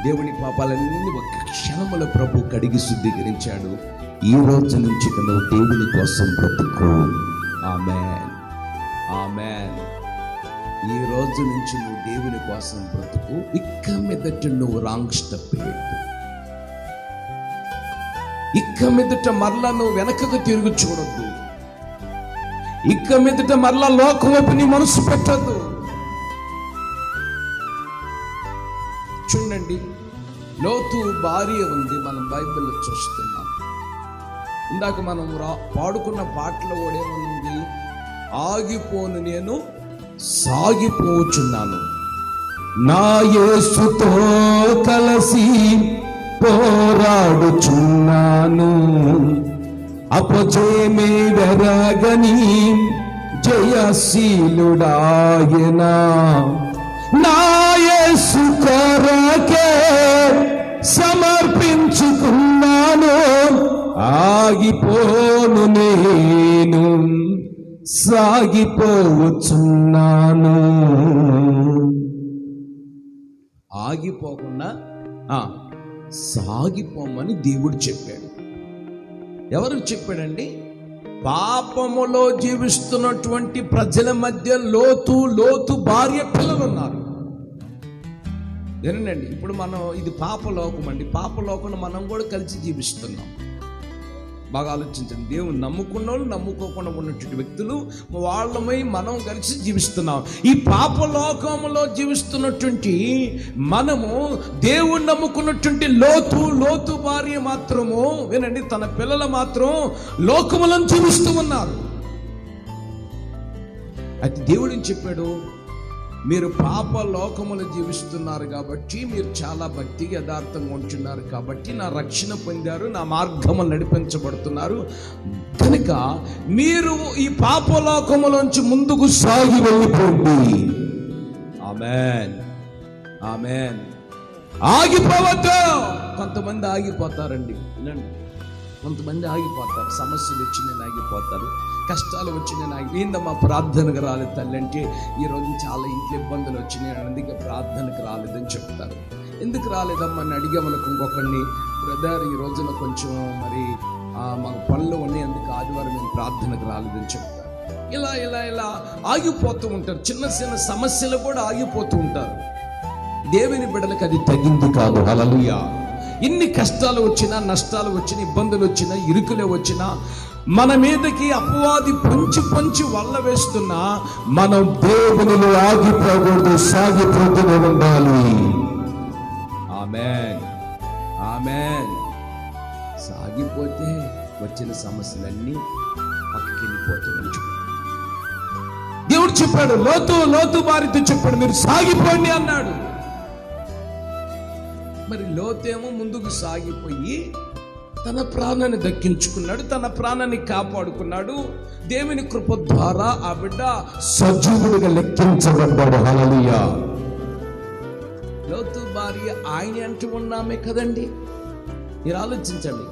దేవుని పాపాలన్నీ ఒక్క క్షణముల ప్రభు కడిగి శుద్ధీకరించాడు. ఈ రోజు నుంచి నువ్వు దేవుని కోసం బ్రతుకు. ఆమేన్, ఆమేన్. ఈ రోజు నుంచి నువ్వు దేవుని కోసం బ్రతుకు. ఇక్క మీదట నువ్వు రాంగ్ స్టెప్ వేయద్దు. ఇక్క మీదట మరలా నువ్వు వెనకకు తిరుగు చూడొద్దు. ఇక్క మీదట మరలా లోకం వైపు నీ మనసు పెట్టద్దు. చూడండి, లోతు భార్య ఉంది, మనం బైబిల్లో చూస్తున్నాం. ఇందాక మనం పాడుకున్న పాటలో కూడా ఏమనుంది? ఆగిపోను నేను సాగిపోచున్నాను, నా యేసుతో కలిసి పోరాడుచున్నాను, అపజయమే వెరగని జయశీలుడాయనా, నా యేసు కొరకే సమర్పించుకున్నాను, ఆగిపోను నేను సాగిపోవచ్చున్నాను. ఆగిపోకుండా సాగిపోమని దేవుడు చెప్పాడు. ఎవరు చెప్పాడండి? పాపములో జీవిస్తున్నటువంటి ప్రజల మధ్య లోతు భార్య పిల్లలు ఉన్నారు. వినండి, ఇప్పుడు మనం ఇది పాపలోకం అండి. పాపలోకంలో మనం కూడా కలిసి జీవిస్తున్నాం. బాగా ఆలోచించండి. దేవుని నమ్ముకున్న వాళ్ళు, నమ్ముకోకుండా ఉన్నటువంటి వ్యక్తులు, వాళ్ళమై మనం కలిసి జీవిస్తున్నాం. ఈ పాపలోకంలో జీవిస్తున్నటువంటి మనము దేవుని నమ్ముకున్నటువంటి లోతు భార్య మాత్రము, వినండి, తన పిల్లలు మాత్రం లోకములను జీవిస్తూ ఉన్నారు. అయితే దేవుడు ఏం చెప్పాడు? మీరు పాప లోకములు జీవిస్తున్నారు కాబట్టి, మీరు చాలా భక్తి యథార్థంగా ఉంటున్నారు కాబట్టి, నా రక్షణ పొందారు, నా మార్గములు నడిపించబడుతున్నారు కనుక మీరు ఈ పాప లోకములోంచి ముందుకు సాగి వెళ్ళిపోండి. ఆమేన్, ఆమేన్. ఆగిపోవద్దు. కొంతమంది ఆగిపోతారండి. వినండి, కొంతమంది ఆగిపోతారు. సమస్యలు వచ్చి నేను ఆగిపోతారు, కష్టాలు వచ్చి నేను ఏందమ్మా ప్రార్థనకు రాలేదు తల్లి అంటే, ఈరోజు చాలా ఇంట్లో ఇబ్బందులు వచ్చినాయి, అందుకే ప్రార్థనకు రాలేదని చెప్తారు. ఎందుకు రాలేదమ్మా అని అడిగామనుకో ఇంకొకరిని, బ్రదర్ ఈ రోజున కొంచెం మరి మాకు పనులు ఉన్నాయి, అందుకు ఆదివారం మేము ప్రార్థనకు రాలేదని చెప్తారు. ఇలా ఇలా ఇలా ఆగిపోతూ ఉంటారు. చిన్న చిన్న సమస్యలు కూడా ఆగిపోతూ ఉంటారు. దేవుని బిడ్డలకు అది తగింది కాదు. హల్లెలూయా. ఇన్ని కష్టాలు వచ్చినా, నష్టాలు వచ్చినా, ఇబ్బందులు వచ్చినా, ఇరుకులే వచ్చినా, మన మీదకి అపవాది పొంచి వల్ల వేస్తున్నా మనం దేవునిలో ఆగిపోకూడదు, సాగిపోతూనే ఉండాలి. ఆమేన్, ఆమేన్. సాగిపోతే వచ్చిన సమస్యలన్నీ పక్కకి వెళ్ళిపోతున్నాయి. దేవుడు చెప్పాడు, లోతు భార్యతో చెప్పాడు, మీరు సాగిపోండి అన్నాడు. మరి లోతేమో ముందుకు సాగిపోయి తన ప్రాణాన్ని దక్కించుకున్నాడు, తన ప్రాణాన్ని కాపాడుకున్నాడు. దేవుని కృప ద్వారా ఆ బిడ్డ సజీవుడిగా లెక్కించబడ్డాడు. హల్లెలూయా. లోతు భార్య ఆయన అంటూ ఉన్నామే కదండి. మీరు ఆలోచించండి,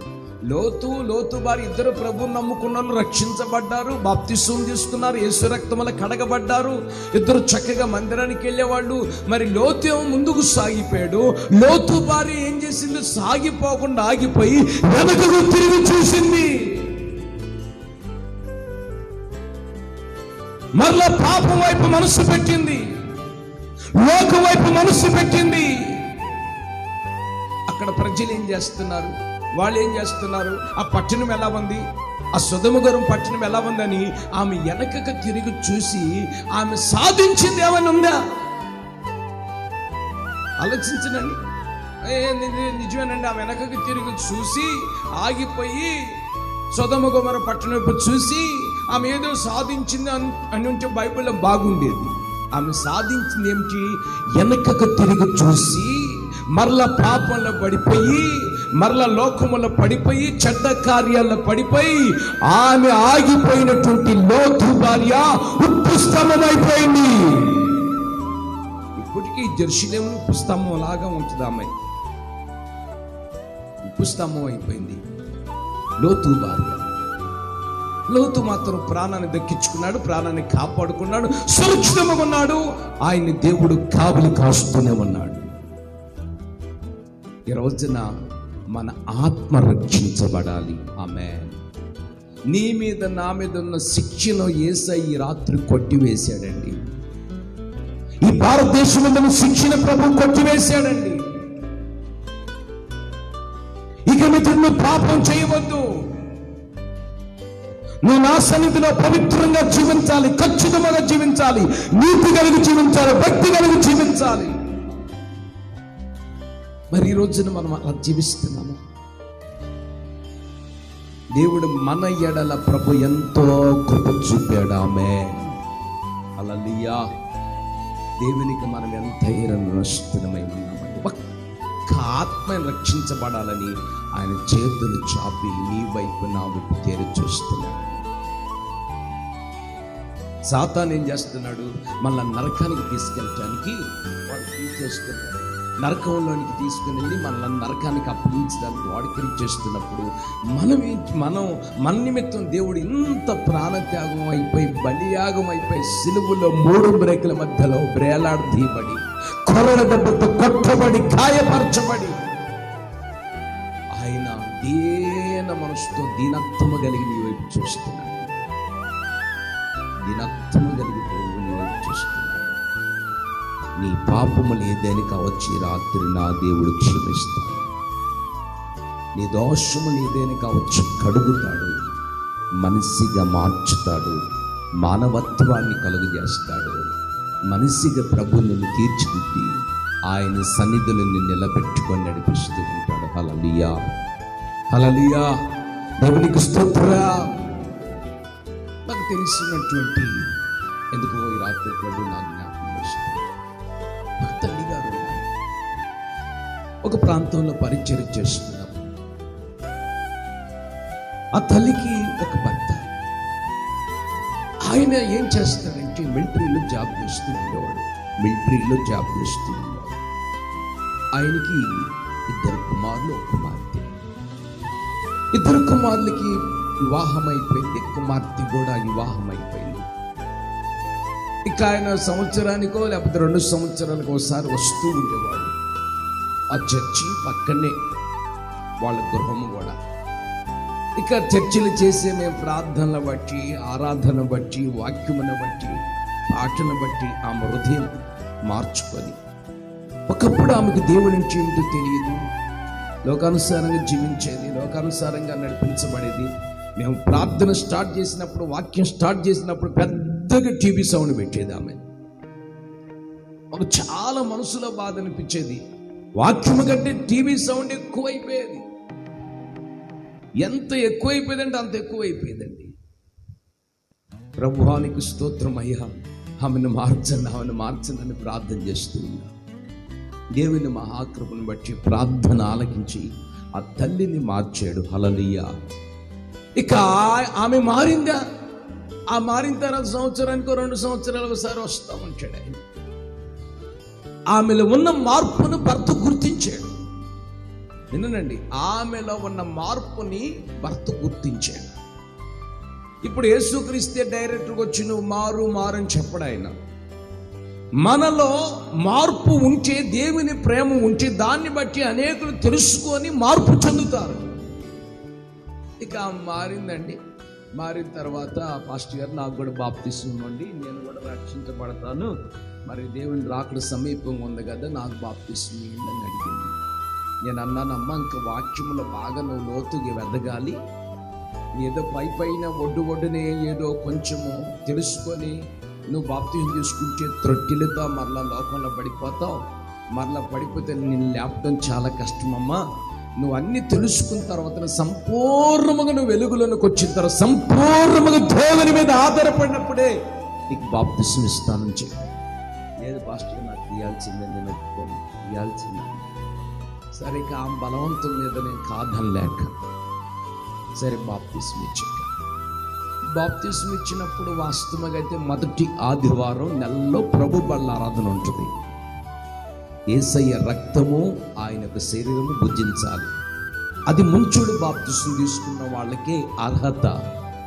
లోతు భార్య ఇద్దరు ప్రభువుని నమ్ముకున్న వాళ్ళు రక్షించబడ్డారు, బాప్తిస్మం తీసుకున్నారు, యేసు రక్తముల కడగబడ్డారు, ఇద్దరు చక్కగా మందిరానికి వెళ్ళేవాళ్ళు. మరి లోతు ఏమో ముందుకు సాగిపోయాడు. లోతు భార్య ఏం చేసింది? సాగిపోకుండా ఆగిపోయి వెనకకు తిరిగి చూసింది. మరలా పాపం వైపు మనసు పెట్టింది, లోకం వైపు మనసు పెట్టింది. అక్కడ ప్రజలు ఏం చేస్తున్నారు? వాళ్ళు ఏం చేస్తున్నారు? ఆ పట్టణం ఎలా ఉంది, ఆ సొదొమ పట్టణం ఎలా ఉందని ఆమె వెనకకు తిరిగి చూసి ఆమె సాధించింది ఏమైనా ఉందా? ఆలోచించనండి. నిజమేనండి. ఆమె వెనకకు తిరిగి చూసి ఆగిపోయి సొదొమ గొమొర్రా పట్టణం వైపు చూసి ఆమె ఏదో సాధించింది అని ఉంటే బైబిల్లో బాగుండేది. ఆమె సాధించింది ఏమిటి? వెనకకు తిరిగి చూసి మరలా పాపంలో పడిపోయి, మరలా లోకములో పడిపోయి, చెడ్డ కార్యాల్లో పడిపోయి ఆమె ఆగిపోయినటువంటి లోతు భార్య ఉప్పు స్తంభం అయిపోయింది. ఇప్పటికీ జెరూసలేము ఉప్పు స్తంభం లాగా ఉంటుంది. ఆమె ఉప్పు స్తంభం అయిపోయింది లోతు భార్య. లోతు మాత్రం ప్రాణాన్ని దక్కించుకున్నాడు, ప్రాణాన్ని కాపాడుకున్నాడు, సురక్షితంగా ఉన్నాడు. ఆయన్ని దేవుడు కావలి కాస్తూనే ఉన్నాడు. ఈ రోజున మన ఆత్మ రక్షించబడాలి. ఆమేన్. నీ మీద నా మీద ఉన్న శిక్షను యేసయ్య ఈ రాత్రి కొట్టివేశాడండి. ఈ భారతదేశం మీద శిక్షణ ప్రభు కొట్టివేశాడండి. ఇక మీద నువ్వు పాపం చేయవద్దు. నువ్వు నా సన్నిధిలో పవిత్రంగా జీవించాలి, ఖచ్చితంగా జీవించాలి, నీతి కలిగి జీవించాలి, భక్తి కలిగి జీవించాలి. మరి ఈ రోజున మనం అలా జీవిస్తున్నాము. దేవుడు మన ఎడల ప్రభు ఎంతో కృప చూపాడు. ఆమేన్. హల్లెలూయా. దేవునికి మనం ఎంత నష్టమై ఉన్నామండి. ఒక్క ఆత్మని రక్షించబడాలని ఆయన చేతులు చాపి నీ వైపు నా వైపు తేరి చూస్తున్నాడు. సాతాను ఏం చేస్తున్నాడు? మళ్ళా నరకానికి తీసుకెళ్ళటానికి వాడు తీసేస్తున్నాడు. నరకంలోనికి తీసుకుని వెళ్ళి మనల్ని నరకానికి అప్పగించడానికి వాడికి చేస్తున్నప్పుడు మన నిమిత్తం దేవుడు ఇంత ప్రాణత్యాగం అయిపోయి, బలియాగం అయిపోయి, సిలువలో 3 బ్రేకుల మధ్యలో బ్రేలాడదీయబడి, కొరడ దెబ్బతో కొట్టబడి, గాయపరచబడి, ఆయన దీన మనసుతో దీనత్వము కలిగి నీ వైపు చూస్తున్నాడు. దీనత్వము కలిగి దేవుడు నీ వైపు చూస్తున్నాడు. నీ పాపములు ఏదైనా కావచ్చు, ఈ రాత్రి నా దేవుడు క్షమిస్తాడు. నీ దోషములు ఏదైనా కావచ్చు, కడుగుతాడు, మనిషిగా మార్చుతాడు, మానవత్వాన్ని కలుగజేస్తాడు. మనిషిగా ప్రభు నిన్ను తీర్చిదిద్ది ఆయన సన్నిధిలో నిన్ను నిలబెట్టుకొని నడిపిస్తూ ఉంటాడు. హల్లెలూయా. హల్లెలూయా. దేవునికి స్తోత్రం. నాకు తెలిసినటువంటి ఎందుకో ఈ రాత్రి ప్రభు నా జ్ఞాపకం చేస్తాడు. ఒక తల్లి గారు ఒక ప్రాంతంలో పరిచయం చేస్తున్నారు. ఆ తల్లికి ఒక భర్త. ఆయన ఏం చేస్తాడంటే మిలిటరీలో జాబ్ చేస్తూ ఉండేవాడు. ఆయనకి 2 కుమారులు, 1 కుమార్తె. 2 కుమారులకి వివాహం అయిపోయింది, కుమార్తె కూడా వివాహం అయిపోయింది. ఇక ఆయన సంవత్సరానికో లేకపోతే 2 సంవత్సరాలకు ఒకసారి వస్తూ ఉండేవాడు. ఆ చర్చి పక్కనే వాళ్ళ గృహము కూడా. ఇక చర్చిలు చేసే మేము ప్రార్థనలు బట్టి, ఆరాధన బట్టి, వాక్యమును బట్టి, పాటను బట్టి ఆమె హృదయం మార్చుకొని, ఒకప్పుడు ఆమెకు దేవుడి నుంచి ఏంటో తెలియదు, లోకానుసారంగా జీవించేది, లోకానుసారంగా నడిపించబడేది. మేము ప్రార్థన స్టార్ట్ చేసినప్పుడు, వాక్యం స్టార్ట్ చేసినప్పుడు పెద్దగా టీవీ సౌండ్ పెట్టేది ఆమె. మాకు చాలా మనసులో బాధ అనిపించేది. వాక్యము కంటే టీవీ సౌండ్ ఎక్కువైపోయేది. ఎంత ఎక్కువైపోయేదంటే అంత ఎక్కువైపోయేదండి. ప్రభువానికి స్తోత్రం అయ్యా, ఆమెను మార్చండి అని ప్రార్థన చేస్తూ ఉన్నా. దేవుని మహాకృపను బట్టి ప్రార్థన ఆలకించి ఆ తల్లిని మార్చాడు. హల్లెలూయా. ఇక ఆమె మారిందా? ఆ మారిన తర్వాత సంవత్సరానికో 2 సంవత్సరాలకు ఒకసారి వస్తామంటాడు ఆయన. ఆమెలో ఉన్న మార్పును భర్త గుర్తించాడు. వినండి, ఆమెలో ఉన్న మార్పుని భర్త గుర్తించాడు. ఇప్పుడు యేసుక్రీస్తే డైరెక్ట్గా వచ్చి నువ్వు మారు అని చెప్పడు ఆయన. మనలో మార్పు ఉంటే, దేవుని ప్రేమ ఉంటే, దాన్ని బట్టి అనేకులు తెలుసుకొని మార్పు చెందుతారు. ఇక మారిందండి. మారిన తర్వాత పాస్టర్ గారు నాకు కూడా బాప్తిసం ఇవ్వండి, నేను కూడా రక్షించబడతాను, మరి దేవుని రాకడ సమీపంగా ఉంది కదా, నాకు బాప్తిసం ఇవ్వండి అని అడిగింది. నేను అన్నానమ్మా, ఇంకా వాక్యములో బాగా నువ్వు లోతుగా వెదగాలి. ఏదో పైన ఒడ్డునే ఏదో కొంచెము తెలుసుకొని నువ్వు బాప్తిసం తీసుకుంటే త్రొట్టిలతో మరలా లోకంలో పడిపోతావు. మరలా పడిపోతే నేను లేపడం చాలా కష్టమమ్మా. నువ్వు అన్ని తెలుసుకున్న తర్వాత సంపూర్ణముగా నువ్వు వెలుగులోనికి వచ్చిన తర్వాత సంపూర్ణముగా దేవుని మీద ఆధారపడినప్పుడే నీకు బాప్తిసం ఇస్తానని చెప్పి. లేదు పాస్టర్, నాకు ఇవ్వాల్సిందే, నేను ఒప్పుకోను, ఇవ్వాల్సిందే. సరే, ఇక ఆ బలవంతం మీద నేను కాదనలేక సరే బాప్తిసం ఇచ్చాక. బాప్తిసం ఇచ్చినప్పుడు వాస్తవంగా అయితే మొదటి ఆదివారం నెలలో ప్రభు బల్ల ఆరాధన ఉంటుంది. యేసయ్య రక్తము, ఆయన యొక్క శరీరము భుజించాలి. అది ముంచుడు బాప్తిసం తీసుకున్న వాళ్ళకే అర్హత.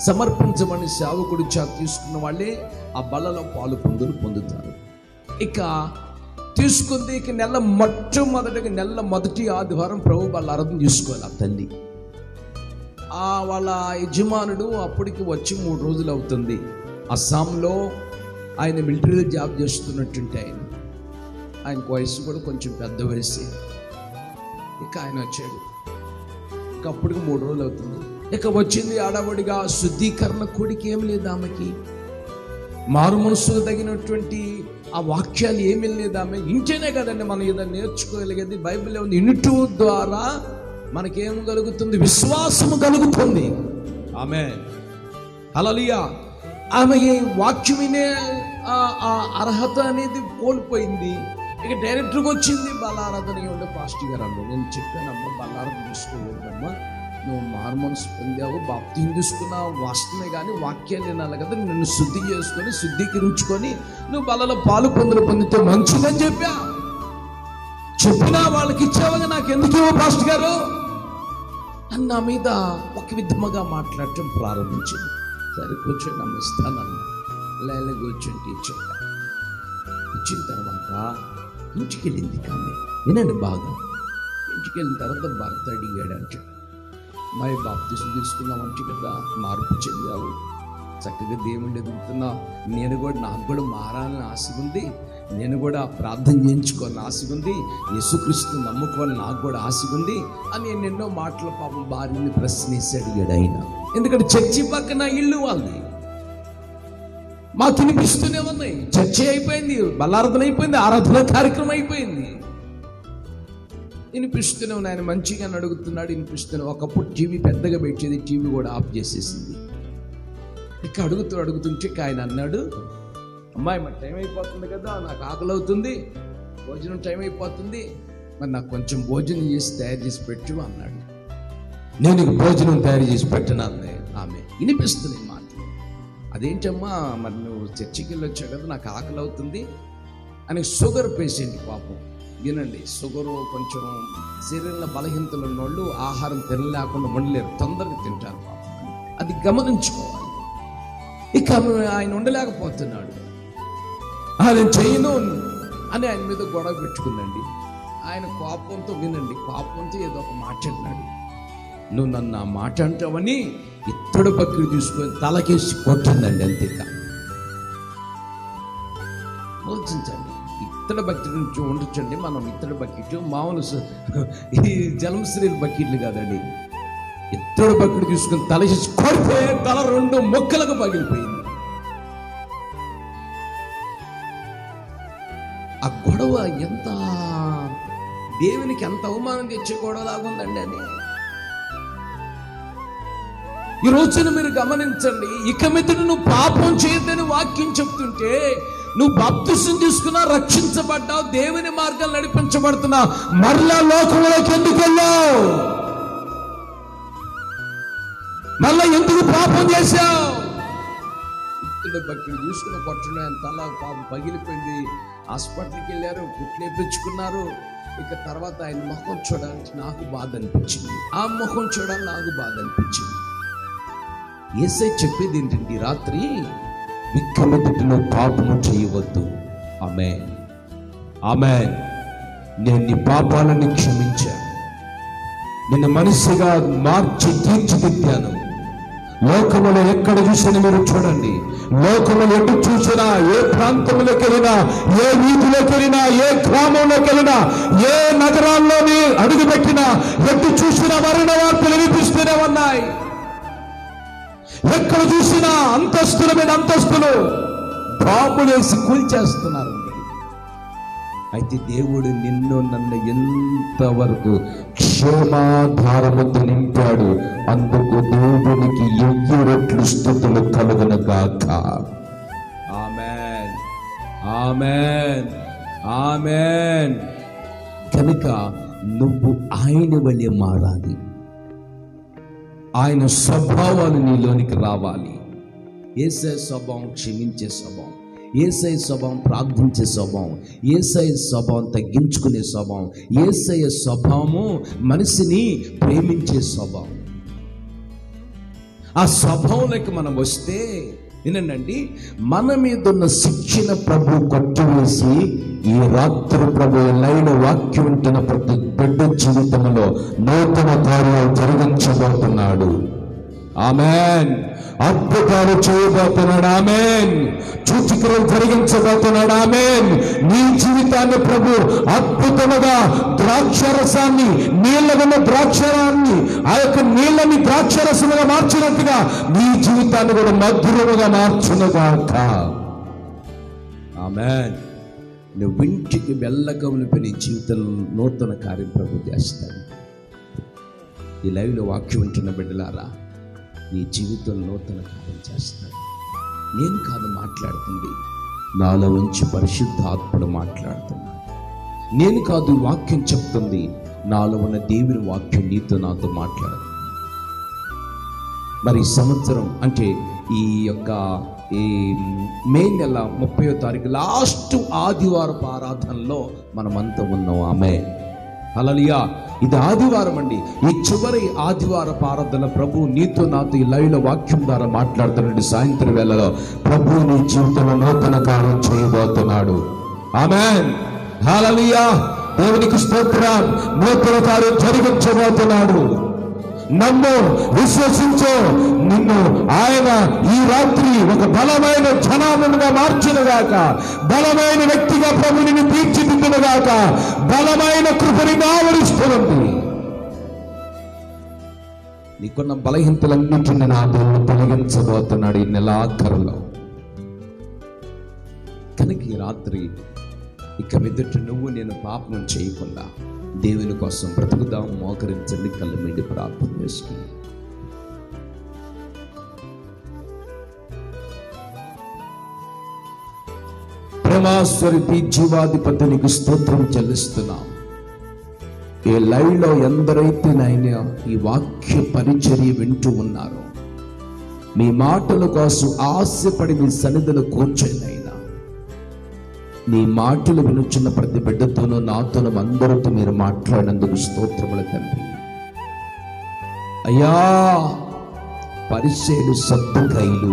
సమర్పించమని సేవకుడి చేత తీసుకున్న వాళ్ళే ఆ బలలో పాలు పొందుతారు. ఇక తీసుకుంది. ఇక నెల మొదటి ఆదివారం ప్రభు బల్ల ఆరాధన తీసుకోవాలి ఆ తల్లి. వాళ్ళ యజమానుడు అప్పటికి వచ్చి 3 రోజులు అవుతుంది. అస్సాంలో ఆయన మిలిటరీలో జాబ్ చేస్తున్నట్టుంటే ఆయనకు వయసు కూడా కొంచెం పెద్ద వయసు. ఇక ఆయన వచ్చాడు. ఇక అప్పటికి 3 రోజులు అవుతుంది. ఇక వచ్చింది ఆడబడిగా. శుద్ధీకరణ కూడికి ఏం లేదు ఆమెకి. మారు మనసుకు తగినటువంటి ఆ వాక్యాలు ఏమీ లేదు ఆమె. ఇంటేనే కదండి మనం ఏదైనా నేర్చుకోగలిగేది. బైబిల్ ఉంది, ఇనుట ద్వారా మనకేం కలుగుతుంది? విశ్వాసము కలుగుతుంది. ఆమేన్, హల్లెలూయా. ఆమె వాక్యం వినే అర్హత అనేది కోల్పోయింది. ఇక డైరెక్ట్గా వచ్చింది బలారాధన. ఉండే పాస్టర్ గారు అమ్మ, నేను చెప్పానమ్మా, బలారాధన తీసుకోలేదమ్మా, నువ్వు మారు మనసు పొందావు, బాప్తిసం తీసుకున్నావు వాస్తవమే, కానీ వాక్యాలు వినాలి కదా, నిన్ను శుద్ధి చేసుకొని శుద్ధీకరించుకొని నువ్వు బలలో పాలు పొందితే మంచిదని చెప్పినా వాళ్ళకి ఇచ్చేవాగా నాకు ఎందుకు ఇవ్వ పాస్టర్ గారు అని నా మీద ఒక విధముగా మాట్లాడటం ప్రారంభించింది. సరే కూర్చొని నమ్మిస్తానన్నా. లేలే కూర్చొని ఇచ్చిన తర్వాత ఇంటికి వెళ్ళింది. కానీ వినండి బాగా, ఇంటికి వెళ్ళిన తర్వాత భర్త అడిగాడు అంటే, మరి బాప్తిసం తీసుకున్నామంటే కదా, మార్పు చెందావు, చక్కగా దేవుణ్ణి ఎదుగుతున్నావు, నాకు కూడా మారాలని ఆశ ఉంది, నేను కూడా ప్రార్థన చేయించుకోవాలని ఆశ ఉంది, యేసుక్రీస్తు నమ్ముకోవాలని నాకు కూడా ఆశ ఉంది అని నేను ఎన్నో మాటలు పాపం భార్యని ప్రశ్నించి అడిగాడు ఆయన. ఎందుకంటే చర్చి పక్కన ఇల్లు వాళ్ళది, మాకు వినిపిస్తూనే ఉన్నాయి. చర్చి అయిపోయింది, బలారాధన అయిపోయింది, ఆరాధన కార్యక్రమం అయిపోయింది, వినిపిస్తూనే ఉన్నాయి. ఆయన మంచిగా అడుగుతున్నాడు, వినిపిస్తూనే. ఒకప్పుడు టీవీ పెద్దగా పెట్టేది, టీవీ కూడా ఆఫ్ చేసేసింది. ఇక అడుగుతుంటే ఆయన అన్నాడు, అమ్మాయి మరి టైం అయిపోతుంది కదా, నాకు ఆకలి అవుతుంది, భోజనం టైం అయిపోతుంది, మరి నాకు కొంచెం భోజనం తయారు చేసి పెట్టు అన్నాడు. నేను భోజనం తయారు చేసి పెట్టను అన్నాయి ఆమె. వినిపిస్తున్నాయి మాటలు. అదేంటమ్మా, మరి నువ్వు చర్చికి వెళ్ళి వచ్చావు కదా, నాకు ఆకలి అవుతుంది అని. షుగర్ పేషెంట్ పాపం, వినండి, షుగరు కొంచెం శరీరంలో బలహీనతలు ఉన్నోళ్ళు ఆహారం తినలేకుండా ఉండలేరు, తొందరగా తింటారు పాపం. అది గమనించుకోవాలి. ఇక ఆయన ఉండలేకపోతున్నాడు. నేను చేయను అని ఆయన మీద గొడవ పెట్టుకుందండి. ఆయన కోపంతో, వినండి, కోపంతో ఏదో ఒక మాట అన్నాడు. నువ్వు నన్ను ఆ మాట అంటావని ఇత్తడి బకెట్ తీసుకొని తలకేసి కొట్టిందండి. అంతే. ఆలోచించండి, ఇత్తడి బకెట్ నుంచి ఉండొచ్చండి మనం. ఇత్తడి బకెట్ మామూలు ఈ జలంశ్రీల బకెట్లు కాదండి. ఇత్తడి బకెట్ తీసుకొని తలకేసి కొడితే తల 2 ముక్కలకు పగిలిపోయింది. ఆ గొడవ ఎంత దేవునికి ఎంత అవమానం తెచ్చే గొడవలాగా ఉందండి అని. ఈ రోజున మీరు గమనించండి, ఇక మీదట నువ్వు పాపం చేయొద్దని వాక్యం చెప్తుంటే నువ్వు బాప్తిసం తీసుకున్నా, రక్షించబడ్డావు, దేవుని మార్గాలు నడిపించబడుతున్నా, మరలా లోకంలోకి ఎందుకు వెళ్ళావు? మళ్ళా ఎందుకు పాపం చేశావు? ఇతడు బట్టి చూసుకున్న పట్టున తల పాపం పగిలిపోయింది. హాస్పిటల్కి వెళ్ళారు, కుట్లేపించుకున్నారు. ఇక తర్వాత ఆయన ముఖం చూడడానికి నాకు బాధ అనిపించింది, ఆ ముఖం చూడాలని నాకు బాధ అనిపించింది. యేసయ్య చెప్పేది ఏంటంటే, రాత్రి విక్కమెదుట నువ్వు పాపము చేయవద్దు. ఆమేన్, ఆమేన్. నేను నీ పాపాలను క్షమించాను, నిన్ను మనిషిగా మార్చి తీర్చిదిద్దాను. లోకములో ఎక్కడ చూసినా మీరు చూడండి, లోకములు ఎటు చూసినా, ఏ ప్రాంతంలోకి వెళ్ళినా, ఏ వీధిలోకి వెళ్ళినా, ఏ గ్రామంలోకి వెళ్ళినా, ఏ నగరాల్లోని అడుగుపెట్టినా, ఎటు చూసినా మరణ వార్తలు వినిపిస్తూనే ఉన్నాయి. ఎక్కడ చూసినా అంతస్తుల మీద అంతస్తులు బాబులేసి కూల్చేస్తున్నారండి. అయితే దేవుడు నిన్ను నన్ను ఎంతవరకు క్షేమాధారముతో నింపాడు. అందుకు దేవునికి 1000 రెట్లు స్తుతులు కలుగునుగాక. ఆమేన్, ఆమేన్, ఆమేన్. కనుక నువ్వు ఆయన వలె మారాలి, ఆయన స్వభావాలు నీలోనికి రావాలి. యేసయ్య స్వభావం క్షమించే స్వభావం, యేసయ్య స్వభావం ప్రార్థించే స్వభావం, యేసయ్య స్వభావం తగ్గించుకునే స్వభావం, యేసయ్య స్వభావము మనిషిని ప్రేమించే స్వభావం. ఆ స్వభావంలోకి మనం వస్తే వినండి, మన మీద ఉన్న శిక్షణ ప్రభు కొట్టివేసి ఈ రాత్రి ప్రభు లైన వాక్యం ఉంటున్న ప్రతి బిడ్డ జీవితంలో నూతన కార్యాలు జరిగించబోతున్నాడు. ఆమేన్. అద్భుతాలు చేయబోతున్నాడు. ఆమేన్. సూచక్రియలు జరిగించబోతున్నాడు. ఆమేన్. నీ జీవితాన్ని ప్రభు అద్భుతముగా ద్రాక్షరసాన్ని, నీళ్ళగున్న ద్రాక్షరాన్ని, ఆ యొక్క నీళ్ళని ద్రాక్షరసముగా మార్చినట్టుగా నీ జీవితాన్ని కూడా మధురముగా మార్చునుగాక. ఆమేన్. నువ్వు ఇంటికి వెళ్ళగమనిపి నీ జీవితంలో నూతన కార్యం ప్రభు చేస్తాడు. ఈ లైవ్లో వాక్యం ఉంటున్న బిడ్డలారా, నీ జీవితంలో నూతన కార్యం చేస్తాడు. నేను కాదు మాట్లాడుతుంది, నాలో ఉంచి పరిశుద్ధాత్ముడు మాట్లాడుతున్నాడు. నేను కాదు వాక్యం చెప్తుంది, నాలో ఉన్న దేవుని వాక్యం నీతో నాతో మాట్లాడుతుంది. మరి సంవత్సరం అంటే ఈ మే నెల 30వ తారీఖు లాస్ట్ ఆదివారపు ఆరాధనలో మనమంతా ఉన్నాం. ఆమేన్, హల్లెలూయా. ఇది ఆదివారం అండి. ఈ చివరి ఆదివారపు ఆరాధన ప్రభు నీతో నాతో ఈ లైవ్లో వాక్యం ద్వారా మాట్లాడుతున్నాడు. సాయంత్రం వేళలో ప్రభు నీ జీవితంలో నూతన కార్యం చేయబోతున్నాడు. ఆమేన్, హల్లెలూయా. దేవునికి స్తోత్రం. నూతన కార్యం జరిగించబోతున్నాడు. నన్ను విశ్వసించు, నిన్ను ఆయన ఈ రాత్రి ఒక బలమైన జనాభాగా మార్చునుగాక, బలమైన వ్యక్తిగా ప్రభు నిన్ను తీర్చిదిద్దునుగాక, బలమైన కృపని ఆవరిస్తుంది. నీకున్న బలహీనతలన్నింటినీ నా దేవుడు తొలగించబోతున్నాడు ఈ నెలాఖరులో. కనుక ఈ రాత్రి ఇక మీదట నువ్వు నేను పాపం చేయకుండా దేవుని కోసం బ్రతుకుదాం. మోకరించండి, కళ్ళు మీడి ప్రార్థన చేసుకుని. ప్రేమాస్వరూపి జీవాధిపతినికి స్తోత్రం చెల్లిస్తున్నాం. ఈ లైవ్లో ఎందరైతే నాయన ఈ వాక్య పరిచర్య వింటూ ఉన్నారో, మీ మాటల కోసం ఆశపడి మీ సన్నిధిలో కూర్చొని నీ మాటలు వినుచున్న ప్రతి బిడ్డతోనూ నాతోనూ అందరితో మీరు మాట్లాడినందుకు స్తోత్రముల తండ్రి. అయ్యా, పరిసయ్యులు, సద్దూకయ్యులు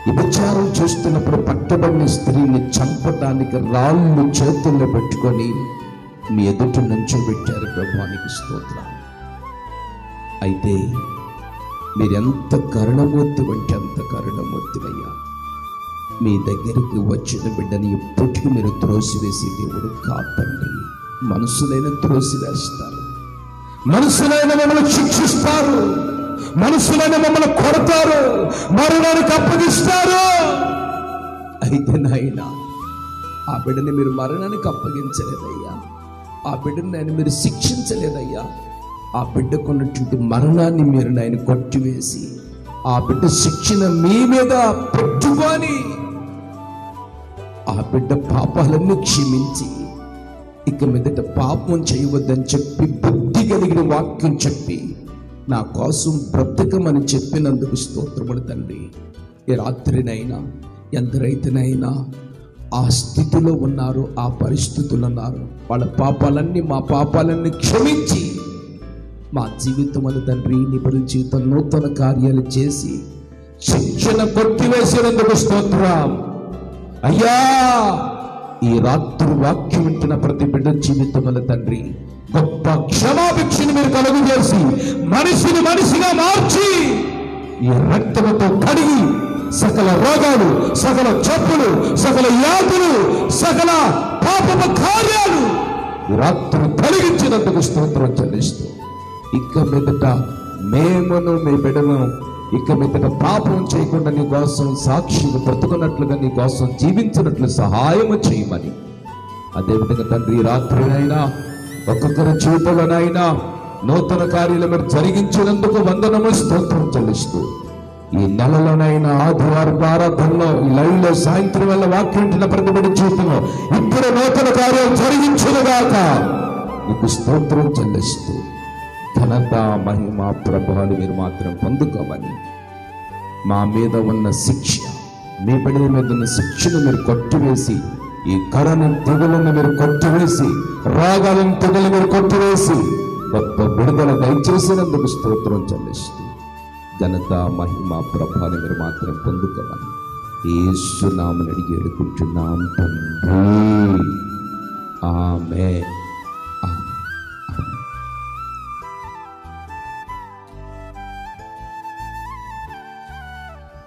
వ్యభిచారం చేస్తున్నప్పుడు పట్టబడిన స్త్రీని చంపడానికి రాళ్ళు చేతుల్లో పెట్టుకొని మీ ఎదుట నుంచోబెట్టారు. ప్రభువానికి స్తోత్రం. అయితే మీరెంత కరుణమూర్తి అంటే అంత కరుణమూర్తివయ్యా. మీ దగ్గరికి వచ్చిన బిడ్డని ఎప్పటికీ మీరు త్రోసివేసి దేవుడు కాదండి. మనుషులైన త్రోసివేస్తారు, మనుషులైన మమ్మల్ని శిక్షిస్తారు, మనుషులైన మమ్మల్ని కొడతారు, మరణానికి అప్పగిస్తారు. అయితే నాయన, ఆ బిడ్డని మీరు మరణానికి అప్పగించలేదయ్యా, ఆ బిడ్డని ఆయన మీరు శిక్షించలేదయ్యా. ఆ బిడ్డకున్నటువంటి మరణాన్ని మీరు ఆయన కొట్టివేసి ఆ బిడ్డ శిక్షణ మీ మీద పెట్టుకొని బిడ్డ పాపాలన్నీ క్షమించి ఇక మీదట పాపం చేయవద్దని చెప్పి బుద్ధి కలిగిన వాక్యం చెప్పి నా కోసం బ్రతకమని చెప్పినందుకు స్తోత్రములు తండ్రి. ఈ రాత్రినైనా ఎందరైతేనైనా ఆ స్థితిలో ఉన్నారు, ఆ పరిస్థితులు ఉన్నారు, వాళ్ళ పాపాలన్నీ మా పాపాలన్నీ క్షమించి మా జీవితములు తండ్రి నిబడి జీవితం నూతన కార్యాలు చేసి శిక్షణ కొట్టివేసినందుకు స్తోత్రం అయ్యా. ఈ రాత్రి వాక్యం వింటున్న ప్రతి బిడ్డ జీవితముల తండ్రి గొప్ప క్షమాభిక్షను మీరు కలుగు చేసి మనిషిని మనిషిగా మార్చి ఈ రక్తముతో కడిగి సకల రోగాలు, సకల జబ్బులు, సకల వ్యాధులు, సకల పాపపు కార్యాలు ఈ రాత్రి కలిగించినందుకు స్తోత్రం చెల్లిస్తూ ఇక మీదట మేమును మీ బిడ్డను ఇక మీదట పాపం చేయకుండా నీ కోసం సాక్షిగా బ్రతుకున్నట్లుగా నీ కోసం జీవించినట్లు సహాయము చేయమని, అదేవిధంగా తండ్రి రాత్రినైనా ఒక్కొక్కరి జీవితంలోనైనా నూతన కార్యాలు మీరు జరిగించినందుకు వందనము స్తోత్రం చెల్లిస్తూ ఈ నెలలోనైనా ఆదివారం ఆరాధనలో ఈ లైవ్లో సాయంత్రం వల్ల వాక్యం వింటున్న ప్రతి బిడ్డ జీవితంలో ఇప్పుడు నూతన కార్యాలు జరిగించునుగాక నీకు స్తోత్రం చెల్లిస్తూ ఘనత మహిమ ప్రభావాలు మీరు మాత్రం పొందుకోమని, మా మీద ఉన్న శిక్ష, మీ బిడ్డల మీద ఉన్న శిక్షను మీరు కొట్టివేసి, ఈ కరణ తెగులను మీరు కొట్టివేసి, రోగాలను తెగులు మీరు కొట్టివేసి గొప్ప విడుదల దయచేసినందుకు స్తోత్రం చెల్లిస్తూ ఘనత మహిమ ప్రభావాలు మీరు మాత్రం పొందుకోమని యేసు నామమున అడిగి వేడుకుంటున్నాం తండ్రి. ఆమేన్.